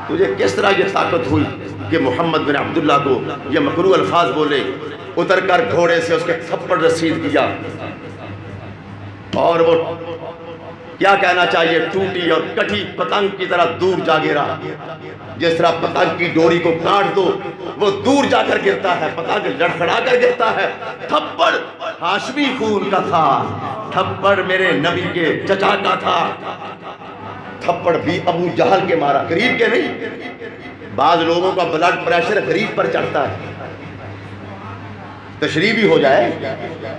تجھے کس طرح یہ طاقت ہوئی کہ محمد بن عبداللہ کو یہ مکروہ الفاظ بولے؟ اتر کر گھوڑے سے اس کے تھپڑ رسید کیا، اور وہ کیا کہنا چاہیے، ٹوٹی اور کٹی پتنگ کی طرح دور جا گرا۔ جس طرح پتنگ کی ڈوری کو کاٹ دو وہ دور جا کر گرتا ہے، پتنگ لڑکھڑا کر گرتا ہے۔ تھپڑ ہاشمی خون کا تھا، تھپڑ میرے نبی کے چچا کا تھا، تھپڑ بھی ابو جہل کے مارا، غریب کے نہیں۔ بعض لوگوں کا بلڈ پریشر غریب پر چڑھتا ہے، تشریح بھی ہو جائے،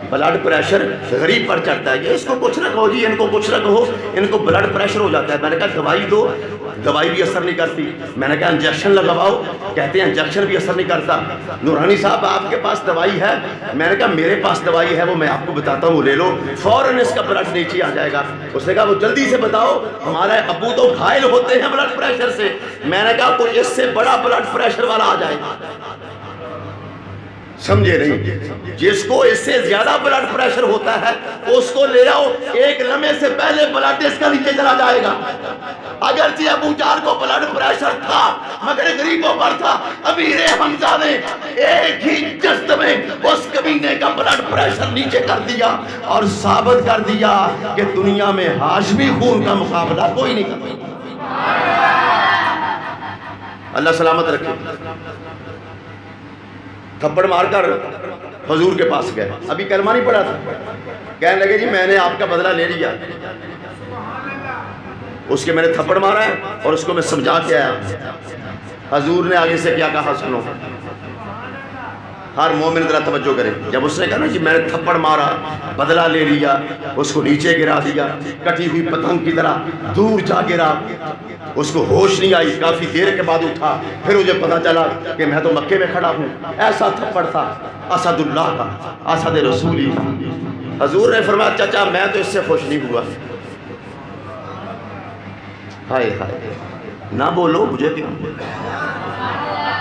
بلڈ پریشر غریب پر چڑھتا ہے، یہ اس کو کچھ نہ کہو جی، ان کو کچھ نہ کہو، ان کو بلڈ پریشر ہو جاتا ہے۔ میں نے کہا دوائی دو، دوائی بھی اثر نہیں کرتی۔ میں نے کہا انجیکشن لگواؤ، کہتے ہیں انجیکشن بھی اثر نہیں کرتا۔ نورانی صاحب آپ کے پاس دوائی ہے؟ میں نے کہا میرے پاس دوائی ہے، وہ میں آپ کو بتاتا ہوں، وہ لے لو، فوراً اس کا بلڈ نیچے آ جائے گا۔ اس نے کہا وہ جلدی سے بتاؤ، ہمارے ابو تو گھائل ہوتے ہیں بلڈ پریشر سے۔ میں نے کہا کوئی اس سے بڑا بلڈ پریشر والا آ جائے، سمجھے نہیں؟ جس کو اس سے زیادہ بلڈ پریشر ہوتا ہے اس کو لے آؤ، ایک لمحے سے پہلے بلڈ اس کا نیچے چلا جائے گا۔ اگرچہ ابو جہل کو بلڈ پریشر تھا مگر غریبوں پر تھا، امیر حمزہ نے ایک ہی جست میں اس کمینے کا بلڈ پریشر نیچے کر دیا اور ثابت کر دیا کہ دنیا میں ہاشمی خون کا مقابلہ کوئی نہیں کر سکتا۔ اللہ سلامت رکھے۔ تھپڑ مار کر حضور کے پاس گئے، ابھی کلمہ نہیں پڑھا تھا، کہنے لگے جی میں نے آپ کا بدلہ لے لیا، اس کے میں نے تھپڑ مارا ہے اور اس کو میں سمجھا کے آیا۔ حضور نے آگے سے کیا کہا سنو، ہر مومن ذرا توجہ کرے۔ جب اس نے کہا نا جی میں نے تھپڑ مارا، بدلہ لے لیا، اس کو نیچے گرا دیا، کٹی ہوئی پتنگ کی طرح دور جا گرا، اس کو ہوش نہیں آئی، کافی دیر کے بعد اٹھا، پھر مجھے پتا چلا کہ میں تو مکے میں کھڑا ہوں۔ ایسا تھپڑ تھا اسد اللہ کا، اسد رسولی کا۔ حضور نے فرمایا چچا میں تو اس سے خوش نہیں ہوا۔ ہائے ہائے، نہ بولو، مجھے کیا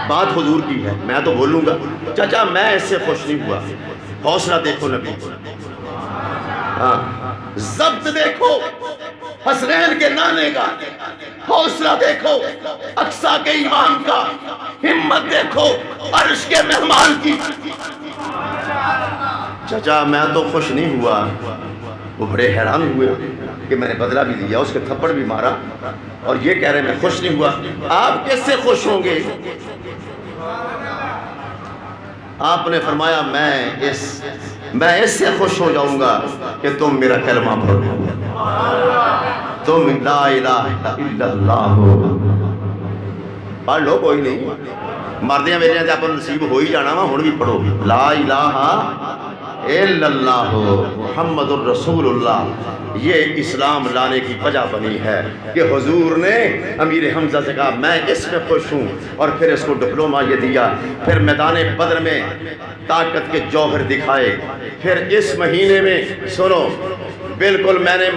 بات حضور کی ہے، میں تو بولوں گا۔ چچا میں اس سے خوش نہیں ہوا۔ حوصلہ دیکھو نبی، ہاں ضبط دیکھو حسنین کے نانے کا، حوصلہ دیکھو اقصیٰ کے امام کا، ہمت دیکھو عرش کے مہمان کی۔ چچا میں تو خوش نہیں ہوا۔ وہ بڑے حیران ہوئے کہ میں نے بدلہ بھی لیا، اس کے تھپڑ بھی مارا، اور یہ کہہ رہے میں خوش نہیں ہوا۔ آپ کیسے خوش ہوں گے؟ آپ نے فرمایا میں اس سے خوش ہو جاؤں گا کہ تم میرا کلمہ پڑھو، تم لا الہ الا اللہ ہو۔ پڑھ لو کوئی نہیں، مردیاں میرے آپ نصیب ہو ہی جانا وا، ہن بھی پڑھو لا الہ الا اللہ محمد الرسول اللہ۔ یہ اسلام لانے کی وجہ بنی ہے کہ حضور نے امیر حمزہ سے کہا میں اس میں خوش ہوں، اور پھر اس کو ڈپلومہ یہ دیا، پھر میدان بدر میں طاقت کے جوہر دکھائے۔ پھر اس مہینے میں سنو، بالکل میں نے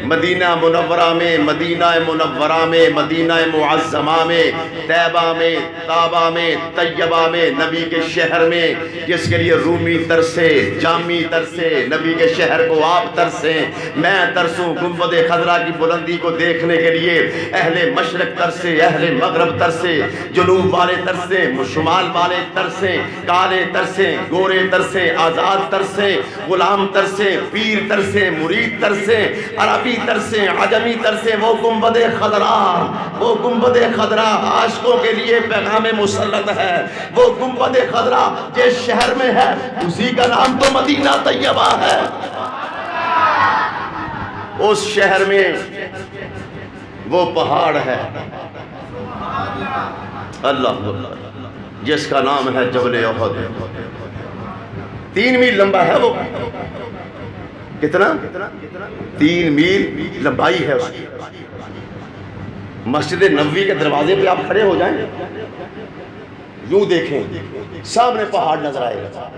مدینہ منورہ میں، مدینہ منورہ میں، مدینہ معظمہ میں، طیبہ میں، طابہ میں، طیبہ میں، نبی کے شہر میں، جس کے لیے رومی ترسے، جامی ترسے، نبی کے شہر کو آپ ترسیں، میں ترسوں، گنبد خضرا کی بلندی کو دیکھنے کے لیے اہل مشرق ترسے، اہل مغرب ترسے، جنوب والے ترسے، شمال والے ترسے، کالے ترسے، گورے ترسے، آزاد ترسے، غلام ترسے، پیر ترسے، مرید ترسے، عربی ترسے، عجمی ترسے۔ وہ گنبد خضرا، وہ گنبد خضرا عاشقوں کے لیے پیغام مسلط ہے۔ وہ گنبد خضرا جس شہر میں ہے اسی کا نام تو مدینہ طیبہ ہے۔ اس شہر میں وہ پہاڑ ہے اللہ جس کا نام ہے جبل احد، 3 میل لمبا ہے وہ۔ کتنا؟ 3 میل لمبائی ہے اس کی۔ مسجد نبوی کے دروازے پہ آپ کھڑے ہو جائیں، یوں دیکھیں سامنے پہاڑ نظر آئے گا،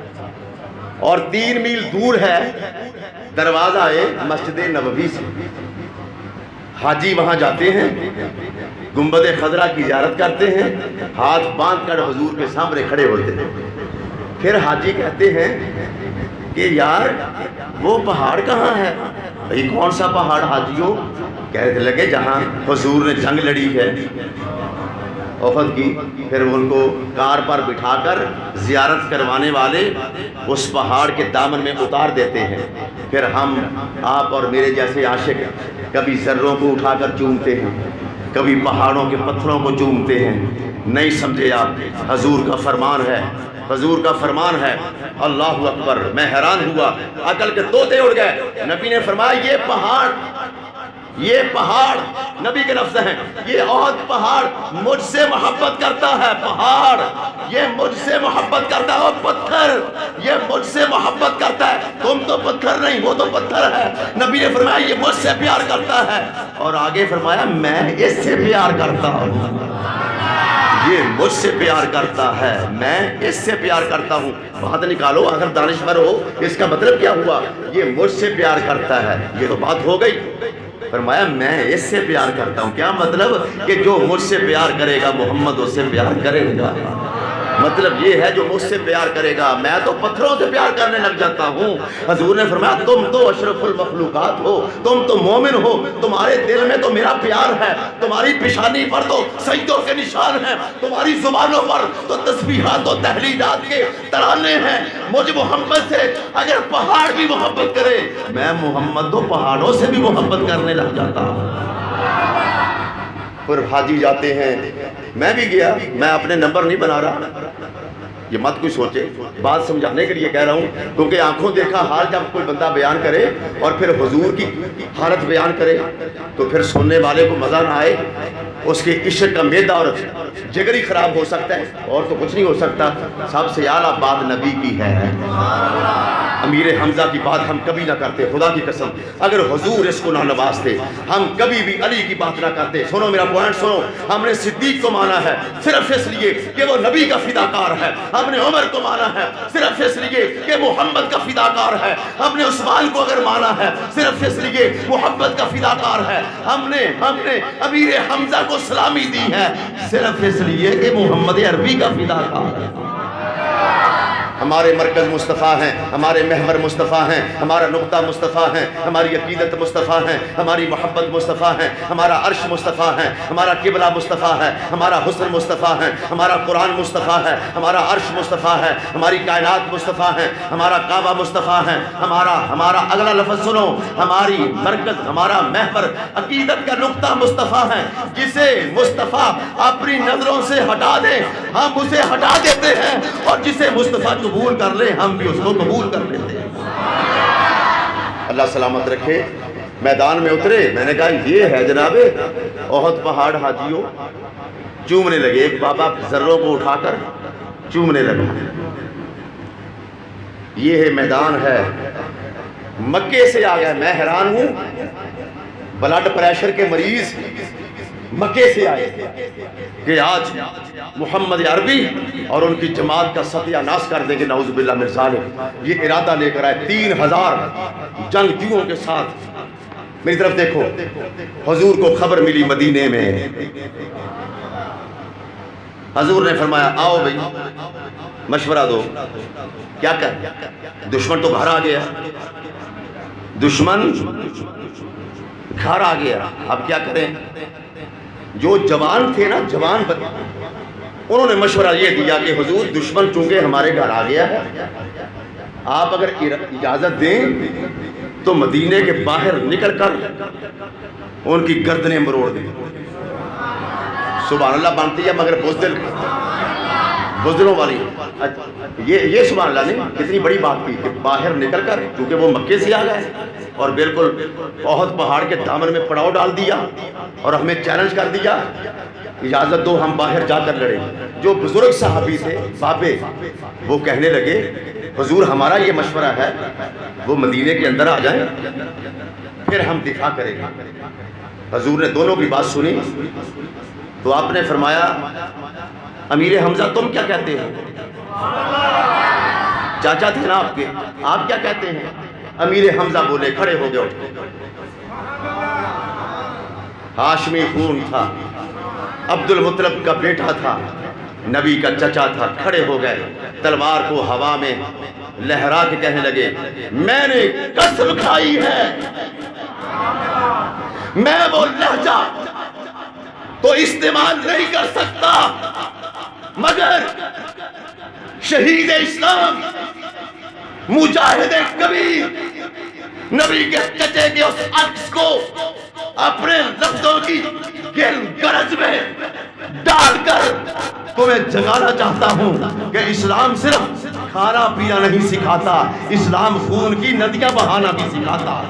اور 3 میل دور ہے دروازہ ہے مسجد نبوی سے۔ حاجی وہاں جاتے ہیں، گنبد خضرا کی زیارت کرتے ہیں، ہاتھ باندھ کر حضور کے سامنے کھڑے ہوتے ہیں۔ پھر حاجی کہتے ہیں کہ یار وہ پہاڑ کہاں ہے؟ بھئی کون سا پہاڑ حاجیوں؟ کہتے لگے جہاں حضور نے جنگ لڑی ہے احد کی۔ پھر ان کو کار پر بٹھا کر زیارت کروانے والے اس پہاڑ کے دامن میں اتار دیتے ہیں۔ پھر ہم، آپ اور میرے جیسے عاشق کبھی ذروں کو اٹھا کر چومتے ہیں، کبھی پہاڑوں کے پتھروں کو چومتے ہیں۔ نہیں سمجھے آپ، حضور کا فرمان ہے، حضور کا فرمان ہے۔ اللہ اکبر، میں حیران ہوا، عقل کے طوطے اڑ گئے۔ نبی نے فرمایا یہ پہاڑ یہ پہاڑ نبی کے لفظ ہیں، یہ احد پہاڑ مجھ سے محبت کرتا ہے، پہاڑ یہ مجھ سے محبت کرتا ہے، اور پتھر یہ مجھ سے محبت کرتا ہے، تم تو پتھر نہیں وہ تو پتھر ہے۔ نبی نے فرمایا یہ مجھ سے پیار کرتا ہے، اور آگے فرمایا میں اس سے پیار کرتا ہوں، یہ مجھ سے پیار کرتا ہے، میں اس سے پیار کرتا ہوں۔ بات نکالو، اگر دانشور ہو اس کا مطلب کیا ہوا؟ یہ مجھ سے پیار کرتا ہے، یہ تو بات ہو گئی۔ فرمایا میں اس سے پیار کرتا ہوں، کیا مطلب؟ کہ جو مجھ سے پیار کرے گا محمد اس سے پیار کرے گا۔ مطلب یہ ہے جو مجھ سے پیار کرے گا، میں تو پتھروں سے پیار کرنے لگ جاتا ہوں۔ حضور نے فرمایا تم تو اشرف المخلوقات ہو، تم تو مومن ہو، تمہارے دل میں تو میرا پیار ہے، تمہاری پیشانی پر تو سجدوں کے نشان ہیں، تمہاری زبانوں پر تو تسبیحات و تحلیلات کے ترانے ہیں۔ مجھ محمد سے اگر پہاڑ بھی محبت کرے، میں محمد تو پہاڑوں سے بھی محبت کرنے لگ جاتا ہوں۔ پھر حاجی جاتے ہیں، میں بھی گیا، میں اپنے نمبر نہیں بنا رہا، یہ مت کوئی سوچے، بات سمجھانے کے لیے کہہ رہا ہوں، کیونکہ آنکھوں دیکھا حال جب کوئی بندہ بیان کرے اور پھر حضور کی حالت بیان کرے تو پھر سننے والے کو مزہ نہ آئے، اس کے عشق کا معدہ اور جگر ہی خراب ہو سکتا ہے، اور تو کچھ نہیں ہو سکتا۔ سب سے اعلیٰ بات نبی کی ہے، امیر حمزہ کی بات ہم کبھی نہ کرتے، خدا کی قسم اگر حضور اس کو نہ نوازتے ہم کبھی بھی علی کی بات نہ کرتے۔ سنو میرا پوائنٹ سنو، ہم نے صدیق کو مانا ہے صرف اس لیے کہ وہ نبی کا فداکار ہے، ہم نے عمر کو مانا ہے صرف اس لیے کہ محمد کا فداکار ہے، ہم نے عثمان کو اگر مانا ہے صرف اس لیے محمد کا فداکار ہے، ہم نے امیر حمزہ کو سلامی دی ہے صرف اس لیے کہ محمد عربی کا فداکار ہے۔ ہمارے مرکز مصطفیٰ ہیں، ہمارے محور مصطفیٰ ہیں، ہمارا نقطہ مصطفیٰ ہیں، ہماری عقیدت مصطفیٰ ہیں، ہماری محبت مصطفیٰ ہیں، ہمارا عرش مصطفیٰ ہے، ہمارا قبلہ مصطفیٰ ہے، ہمارا حسن مصطفیٰ ہے، ہمارا قرآن مصطفیٰ ہے، ہمارا عرش مصطفیٰ ہے، ہماری کائنات مصطفیٰ ہے، ہمارا کعبہ مصطفیٰ ہے، ہمارا اگلا لفظ سنو، ہماری مرکز، ہمارا محور عقیدت کا نقطہ مصطفیٰ ہے۔ جسے مصطفیٰ اپنی نظروں سے ہٹا دے ہم اسے ہٹا دیتے ہیں، اور جسے مصطفیٰ قبول کر لے ہم بھی اس کو قبول کر لیتے ہیں۔ اللہ سلامت رکھے۔ میدان میں اترے، میں نے کہا یہ ہے جناب احد پہاڑ، حاجیوں چومنے لگے، ایک بابا ذروں کو اٹھا کر چومنے لگا۔ یہ میدان ہے، مکے سے آ گیا، میں حیران ہوں بلڈ پریشر کے مریض مکے سے آئے کہ آج محمد عربی اور ان کی جماعت کا ستیہ ناش کر دیں گے، نعوذ باللہ من ذالک۔ یہ ارادہ لے کر آئے 3000 جنگجوؤں کے ساتھ۔ میری طرف دیکھو، حضور کو خبر ملی مدینے میں، حضور نے فرمایا آؤ بھئی مشورہ دو، کیا کر؟ دشمن تو گھر آ گیا، دشمن گھر آ گیا، اب کیا کریں؟ جو جوان تھے نا، جوان انہوں نے مشورہ یہ دیا کہ حضور دشمن چونکہ ہمارے گھر آ گیا ہے، آپ اگر اجازت دیں تو مدینے کے باہر نکل کر ان کی گردنیں مروڑ دیں۔ سبحان اللہ بنتی ہے مگر بزدلوں والی، یہ سبحان اللہ نے کتنی بڑی بات کی کہ باہر نکل کر، چونکہ وہ مکے سے آ گئے اور بالکل احد پہاڑ کے دامن میں پڑاؤ ڈال دیا اور ہمیں چیلنج کر دیا، اجازت دو ہم باہر جا کر لڑیں۔ جو بزرگ صحابی تھے بابے، وہ کہنے لگے حضور ہمارا یہ مشورہ ہے وہ مدینے کے اندر آ جائیں پھر ہم دفاع کریں گے۔ حضور نے دونوں کی بات سنی تو آپ نے فرمایا امیر حمزہ تم کیا کہتے ہیں؟ چاچا تھے نا آپ کے، آپ کیا کہتے ہیں؟ امیر حمزہ بولے، کھڑے ہو گئے، ہاشمی خون تھا، عبد المطلب کا بیٹا تھا، نبی کا چچا تھا، کھڑے ہو گئے، تلوار کو ہوا میں لہرا کے کہنے لگے میں نے قسم کھائی ہے میں وہ لہجہ تو استعمال نہیں کر سکتا مگر شہید اسلام مجاہد کبیر نبی کے چچے کے اس عکس کو اپنے لفظوں کی گرج میں ڈال کر تمہیں جگانا چاہتا ہوں کہ اسلام صرف کھانا پینا نہیں سکھاتا، اسلام خون کی ندیاں بہانا بھی سکھاتا۔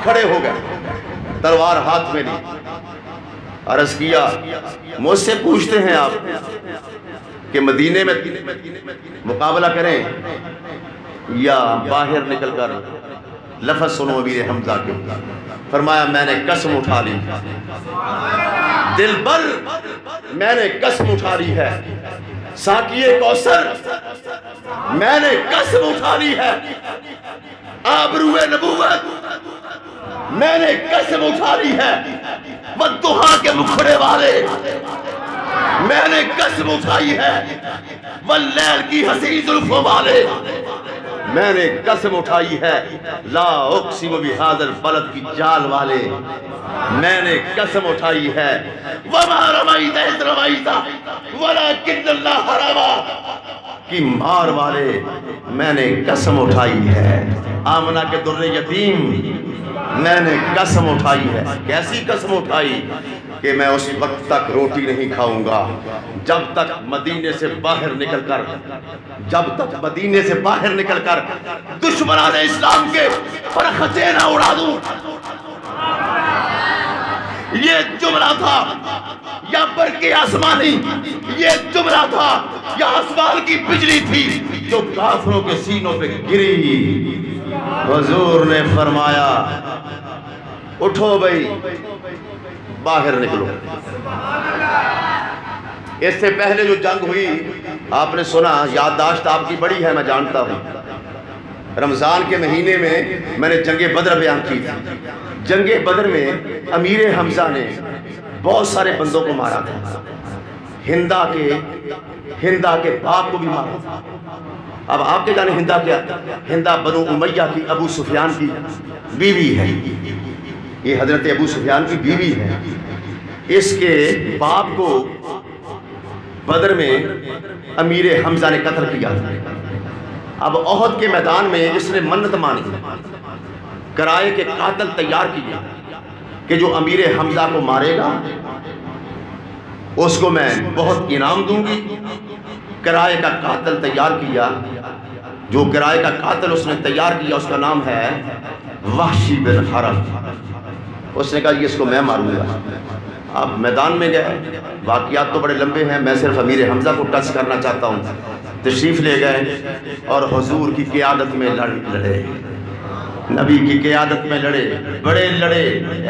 کھڑے ہو گئے۔ تلوار ہاتھ میں لی، عرض کیا مجھ سے پوچھتے ہیں آپ کہ مدینے میں مقابلہ کریں یا باہر نکل کر؟ لفظ سنو امیر حمزہ کے، فرمایا میں نے قسم اٹھا لی، دل بر میں نے قسم اٹھا لی ہے، ساقی کوثر میں نے قسم اٹھا لی ہے، آبرو نبوت میں نے قسم اٹھا لی ہے، والضحیٰ کے مکھڑے والے میں نے قسم اٹھائی ہے، واللیل کی حسین زلفوں والے میں نے قسم اٹھائی ہے، لا اقسم بہذا البلد کی جال والے میں نے قسم اٹھائی ہے، وما رمیت اذ رمیت ولکن اللہ رمی کی مار والے میں نے قسم اٹھائی ہے، آمنہ کے در یتیم میں نے قسم اٹھائی ہے۔ کیسی قسم اٹھائی کہ میں اس وقت تک روٹی نہیں کھاؤں گا جب تک مدینے سے باہر نکل کر دشمنان اسلام کے فرخچے نہ اڑا دوں۔ یہ جملہ تھا یا برق آسمانی، یہ جملہ تھا یا آسمان کی بجلی تھی جو کافروں کے سینوں پہ گری۔ حضور نے فرمایا اٹھو بھائی باہر نکلو۔ اس سے پہلے جو جنگ ہوئی آپ نے سنا، یادداشت آپ کی بڑی ہے میں جانتا ہوں، رمضان کے مہینے میں نے جنگ بدر بیان کی تھی۔ جنگ بدر میں امیر حمزہ نے بہت سارے بندوں کو مارا تھا، ہندا کے باپ کو بھی مارا تھا۔ اب آپ کے جانے ہندا کیا؟ ہندا بنو امیہ کی ابو سفیان کی بیوی ہے، یہ حضرت ابو سفیان کی بیوی ہے۔ اس کے باپ کو بدر میں امیر حمزہ نے قتل کیا تھا۔ اب احد کے میدان میں اس نے منت مانی، کرائے کے قاتل تیار کیے کہ جو امیر حمزہ کو مارے گا اس کو میں بہت انعام دوں گی۔ کرائے کا قاتل تیار کیا، جو کرائے کا قاتل اس نے تیار کیا اس کا نام ہے وحشی بن حرب۔ اس نے کہا یہ اس کو میں ماروں گا۔ اب میدان میں گئے، واقعات تو بڑے لمبے ہیں، میں صرف امیر حمزہ کو ٹچ کرنا چاہتا ہوں۔ تشریف لے گئے اور حضور کی قیادت میں لڑے، نبی کی قیادت میں لڑے، بڑے لڑے،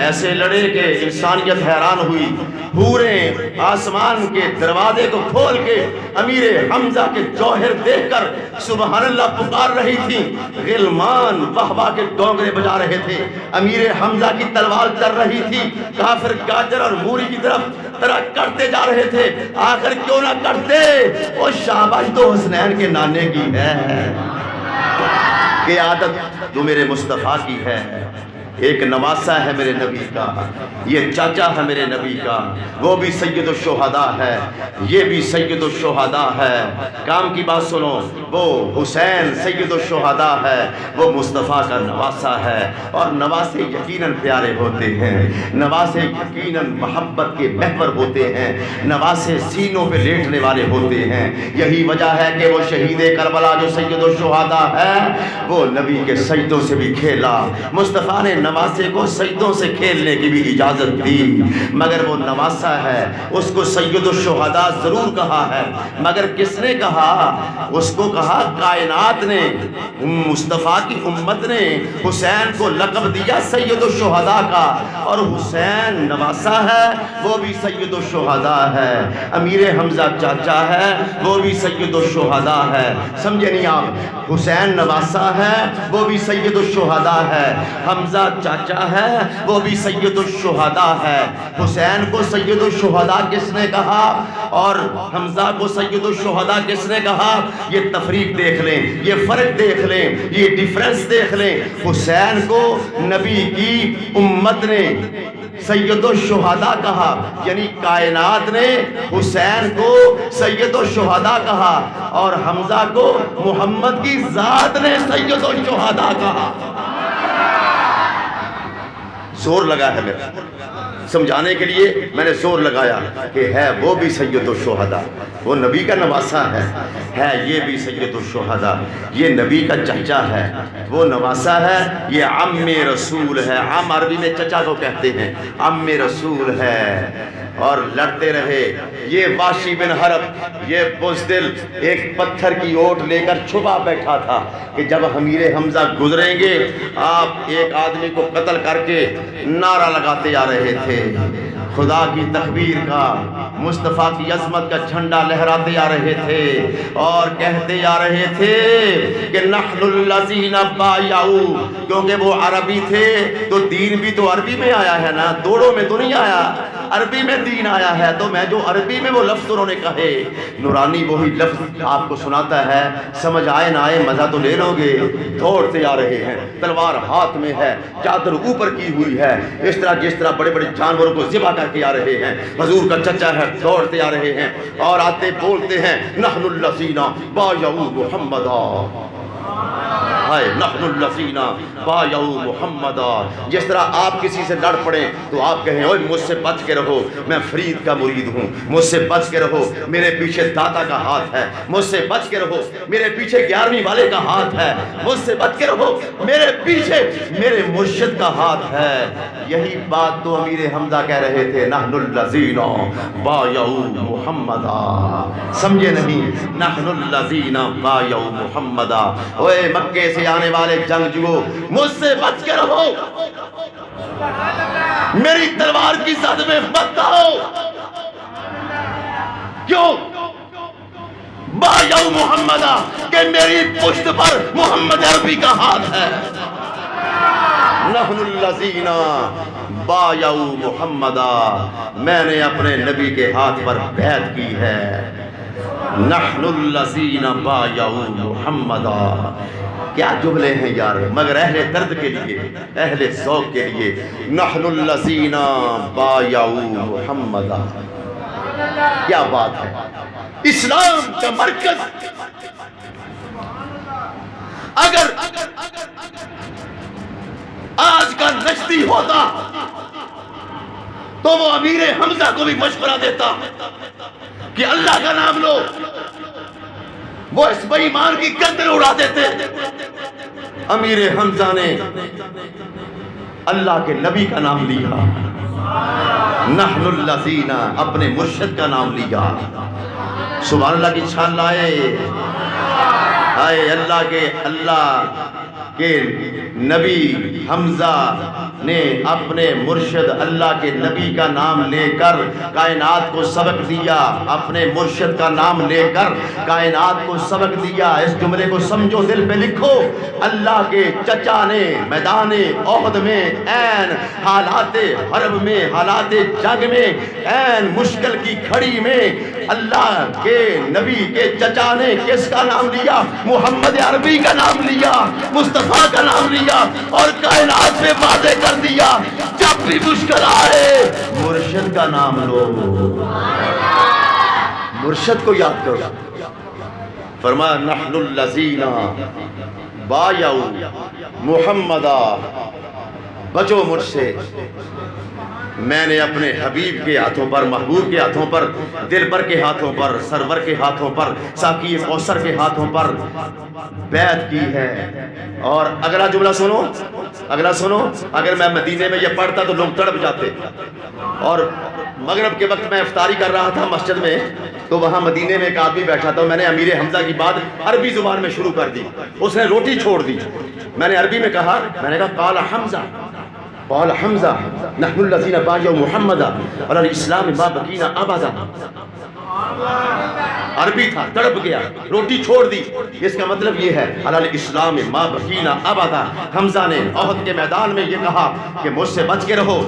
ایسے لڑے کہ انسانیت حیران ہوئی۔ حوریں آسمان کے دروازے کو کھول کے امیر حمزہ کے جوہر دیکھ کر سبحان اللہ پکار رہی تھی، غلمان واہ واہ کے ڈونگرے بجا رہے تھے، امیر حمزہ کی تلوار چل رہی تھی، کافر گاجر اور موری کی طرف کرتے جا رہے تھے۔ آخر کیوں نہ کرتے، وہ شاباش تو حسنین کے نانے کی ہے، قیادت جو میرے مصطفیٰ کی ہے۔ ایک نواسہ ہے میرے نبی کا، یہ چاچا ہے میرے نبی کا، وہ بھی سید الشہداء ہے، یہ بھی سید الشہداء ہے۔ کام کی بات سنو، وہ حسین سید الشہداء ہے، وہ مصطفیٰ کا نواسہ ہے۔ اور نواسے یقیناً پیارے ہوتے ہیں، نواسے یقیناً محبت کے محور ہوتے ہیں، نواسے سینوں پہ لیٹنے والے ہوتے ہیں۔ یہی وجہ ہے کہ وہ شہید کربلا جو سید الشہداء ہے وہ نبی کے سجدوں سے بھی کھیلا۔ مصطفیٰ نے نواسے کو سجدوں سے کھیلنے کی بھی اجازت دی، مگر وہ نواسہ ہے، اس کو سید الشہداء ضرور کہا ہے، مگر کس نے کہا؟ اس کو کہا کائنات نے، مصطفیٰ کی امت نے حسین کو لقب دیا سید الشہداء کا، اور حسین نواسہ ہے وہ بھی سید الشہداء ہے، امیر حمزہ چاچا ہے وہ بھی سید الشہداء ہے۔ سمجھے نہیں آپ؟ حسین نواسہ ہے وہ بھی سید الشہداء ہے، حمزہ چاچا ہے وہ بھی سید الشہداء ہے۔ حسین کو سید الشہداء کس نے کہا اور حمزہ کو سید الشہداء کس نے کہا؟ یہ تفریق دیکھ لیں، یہ فرق دیکھ لیں، یہ ڈیفرنس دیکھ لیں۔ حسین کو نبی کی امت نے سید الشہداء کہا، یعنی کائنات نے حسین کو سید الشہداء کہا، اور حمزہ کو محمد کی ذات نے سید الشہداء کہا۔ زور لگا ہے میرا، سمجھانے کے لیے میں نے زور لگایا کہ ہے وہ بھی سید الشہداء، وہ نبی کا نواسا ہے یہ بھی سید الشہداء، یہ نبی کا چچا ہے، وہ نواسا ہے، یہ عم رسول ہے، عم عربی میں چچا کو کہتے ہیں، عم رسول ہے۔ اور لڑتے رہے۔ یہ واشی بن حرب، یہ بزدل ایک پتھر کی اوٹ لے کر چھپا بیٹھا تھا کہ جب امیر حمزہ گزریں گے آپ ایک آدمی کو قتل کر کے نعرہ لگاتے آ رہے تھے، خدا کی تکبیر کا، مصطفیٰ کی عظمت کا جھنڈا لہراتے آ رہے تھے اور کہتے آ رہے تھے کہ نحن الذین بایعوا، کیونکہ وہ عربی تھے تو دین بھی تو عربی میں آیا ہے نا، دوڑوں میں تو نہیں آیا، عربی میں دین آیا ہے، تو میں جو عربی میں وہ لفظ انہوں نے کہے، نورانی وہی لفظ آپ کو سناتا ہے، سمجھ آئے نہ آئے مزہ تو لے لو گے، دوڑتے آ رہے ہیں، تلوار ہاتھ میں ہے، چادر اوپر کی ہوئی ہے، اس طرح جس طرح بڑے بڑے جانوروں کو ذبح کر کے آ رہے ہیں، حضور کا چچا ہے، دوڑتے آ رہے ہیں اور آتے بولتے ہیں نحن الذین بایعوا محمدا، نحن الذین بایعوا محمدا۔ جس طرح آپ کسی سے لڑ پڑیں تو آپ کہیں اوے مجھ سے بچ کے رہو، میں فرید کا مرید ہوں، مجھ سے بچ کے رہو، میرے پیچھے داتا کا ہاتھ ہے، مجھ سے بچ کے رہو، میرے پیچھے 11ویں والے کا ہاتھ ہے، مجھ سے بچ کے رہو، میرے پیچھے میرے مرشد کا ہاتھ ہے۔ یہی بات تو امیر حمزہ کہہ رہے تھے، نحن الذین بایعوا محمدا، سمجھے نہیں؟ نحن الذین بایعوا محمدا، اوے مکے سے آنے والے جنگجو مجھ سے بچ کے رہو، میری تلوار کی زد میں مت آؤ۔ کیوں؟ بایعوا محمدا، کہ میری پشت پر محمد عربی کا ہاتھ ہے۔ نحن الذین بایعوا محمدا، میں نے اپنے نبی کے ہاتھ پر بیعت کی ہے۔ نحن الذین بایعوا محمدا، کیا جملے ہیں یار، مگر اہل درد کے لیے، اہل ذوق کے لیے۔ نحن الذین بایعوا محمدا، کیا بات ہے، اسلام کا مرکز اگر آج کا نجدی ہوتا تو وہ امیر حمزہ کو بھی مشورہ دیتا کہ اللہ کا نام لو، وہ اس بے ایمان کی گردن اڑا دیتے۔ امیر حمزہ نے اللہ کے نبی کا نام لیا، نحن الذین، اپنے مرشد کا نام لیا۔ سبحان اللہ کی چھان لائے، آئے اللہ کے نبی حمزہ نے اپنے مرشد اللہ کے نبی کا نام لے کر کائنات کو سبق دیا، اپنے مرشد کا نام لے کر کائنات کو سبق دیا۔ اس جملے کو سمجھو، دل پہ لکھو، اللہ کے چچا نے میدان احد میں، عین حالات حرب میں، حالات جنگ میں، عین مشکل کی گھڑی میں اللہ کے نبی کے چچا نے کس کا نام لیا؟ محمد عربی کا نام لیا، مصطفیٰ کا نام لیا اور کائنات میں واضح کر دیا جب بھی مشکل آئے مرشد کا نام لو، مرشد کو یاد کرو۔ فرمایا نحن الذین بایعوا محمدا، بچو مجھ سے، میں نے اپنے حبیب کے ہاتھوں پر، محبوب کے ہاتھوں پر، دلبر کے ہاتھوں پر، سرور کے ہاتھوں پر، ساقی کوثر کے ہاتھوں پر بیعت کی ہے۔ اور اگلا جملہ سنو، اگلا سنو، اگر میں مدینے میں یہ پڑھتا تو لوگ تڑپ جاتے۔ اور مغرب کے وقت میں افطاری کر رہا تھا مسجد میں، تو وہاں مدینے میں ایک آدمی بیٹھا تھا، میں نے امیر حمزہ کی بات عربی زبان میں شروع کر دی، اس نے روٹی چھوڑ دی، میں نے عربی میں کہا قال حمزہ، قال حمزہ نحن الذین بایعوا محمدا علی الاسلام ما بقینا ابدا۔ عربی تھا، تڑپ گیا، روٹی چھوڑ دی، اس کا مطلب یہ ہے علی الاسلام ما بقینا ابدا۔ حمزہ نے احد کے میدان میں یہ کہا کہ مجھ سے بچ کے رہو،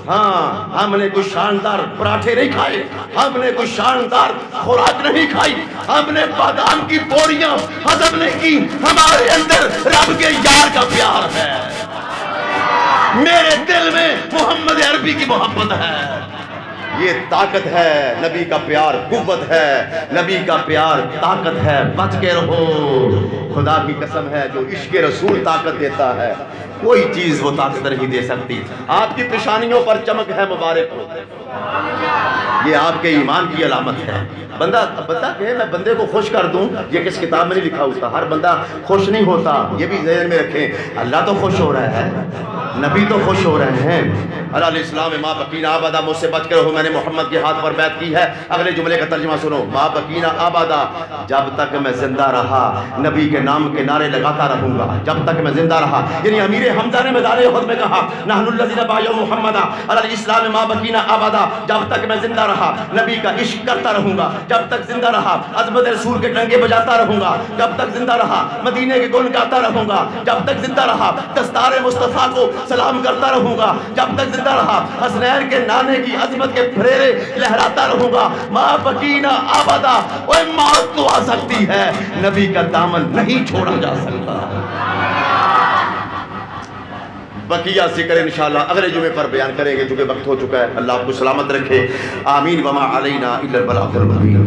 ہاں ہم نے کوئی شاندار پراٹھے نہیں کھائے، ہم نے کوئی شاندار خوراک نہیں کھائی، ہم نے بادام کی پوریاں ہضم نہیں کی، ہمارے اندر رب کے یار کا پیار ہے، میرے دل میں محمد عربی کی محبت ہے، یہ طاقت ہے، نبی کا پیار قوت ہے، نبی کا پیار طاقت ہے، بچ کے رہو۔ خدا کی قسم ہے جو عشق رسول طاقت دیتا ہے کوئی چیز وہ طاقت نہیں دے سکتی۔ آپ کی پیشانیوں پر چمک ہے، مبارک ہو، یہ آپ کے ایمان کی علامت ہے۔ بندہ کہ میں بندے کو خوش کر دوں، یہ کس کتاب میں نہیں لکھا ہوتا، ہر بندہ خوش نہیں ہوتا، یہ بھی ذہن میں رکھیں۔ اللہ تو خوش ہو رہا ہے، نبی تو خوش ہو رہے ہیں۔ علیہ السلام ما بقینا ابدا، مجھ سے بچ کر رہو، میں نے محمد کے ہاتھ پر بیعت کی ہے۔ اگلے جملے کا ترجمہ سنو، ما بقینا ابدا، جب تک میں زندہ رہا نبی کے نام کے نعرے لگاتا رہوں گا، جب تک میں زندہ رہا۔ یعنی امیر حمزہ نے میدان احد میں کہا نحن الذین بایعوا محمدا علی الاسلام ما بقینا ابدا، جب تک میں زندہ رہا نبی کا عشق کرتا رہوں گا، جب تک زندہ رہا عظمت رسول کے ڈنگے بجاتا رہوں گا، جب تک زندہ رہا مدینے کے گن گاتا رہوں گا، جب تک زندہ رہا دستار مصطفیٰ کو سلام کرتا رہوں گا، جب تک زندہ رہا حسنین کے نانے کی عظمت کے پھریرے لہراتا رہوں گا۔ ما بقینا ابدا، اوے موت تو آ سکتی ہے، نبی کا دامن نہیں چھوڑا جا سکتا۔ بقیہ ذکر انشاءاللہ اگلے جمعے پر بیان کریں گے، چونکہ وقت ہو چکا ہے۔ اللہ آپ کو سلامت رکھے، آمین۔ وما علینا الا البلاغ المبین۔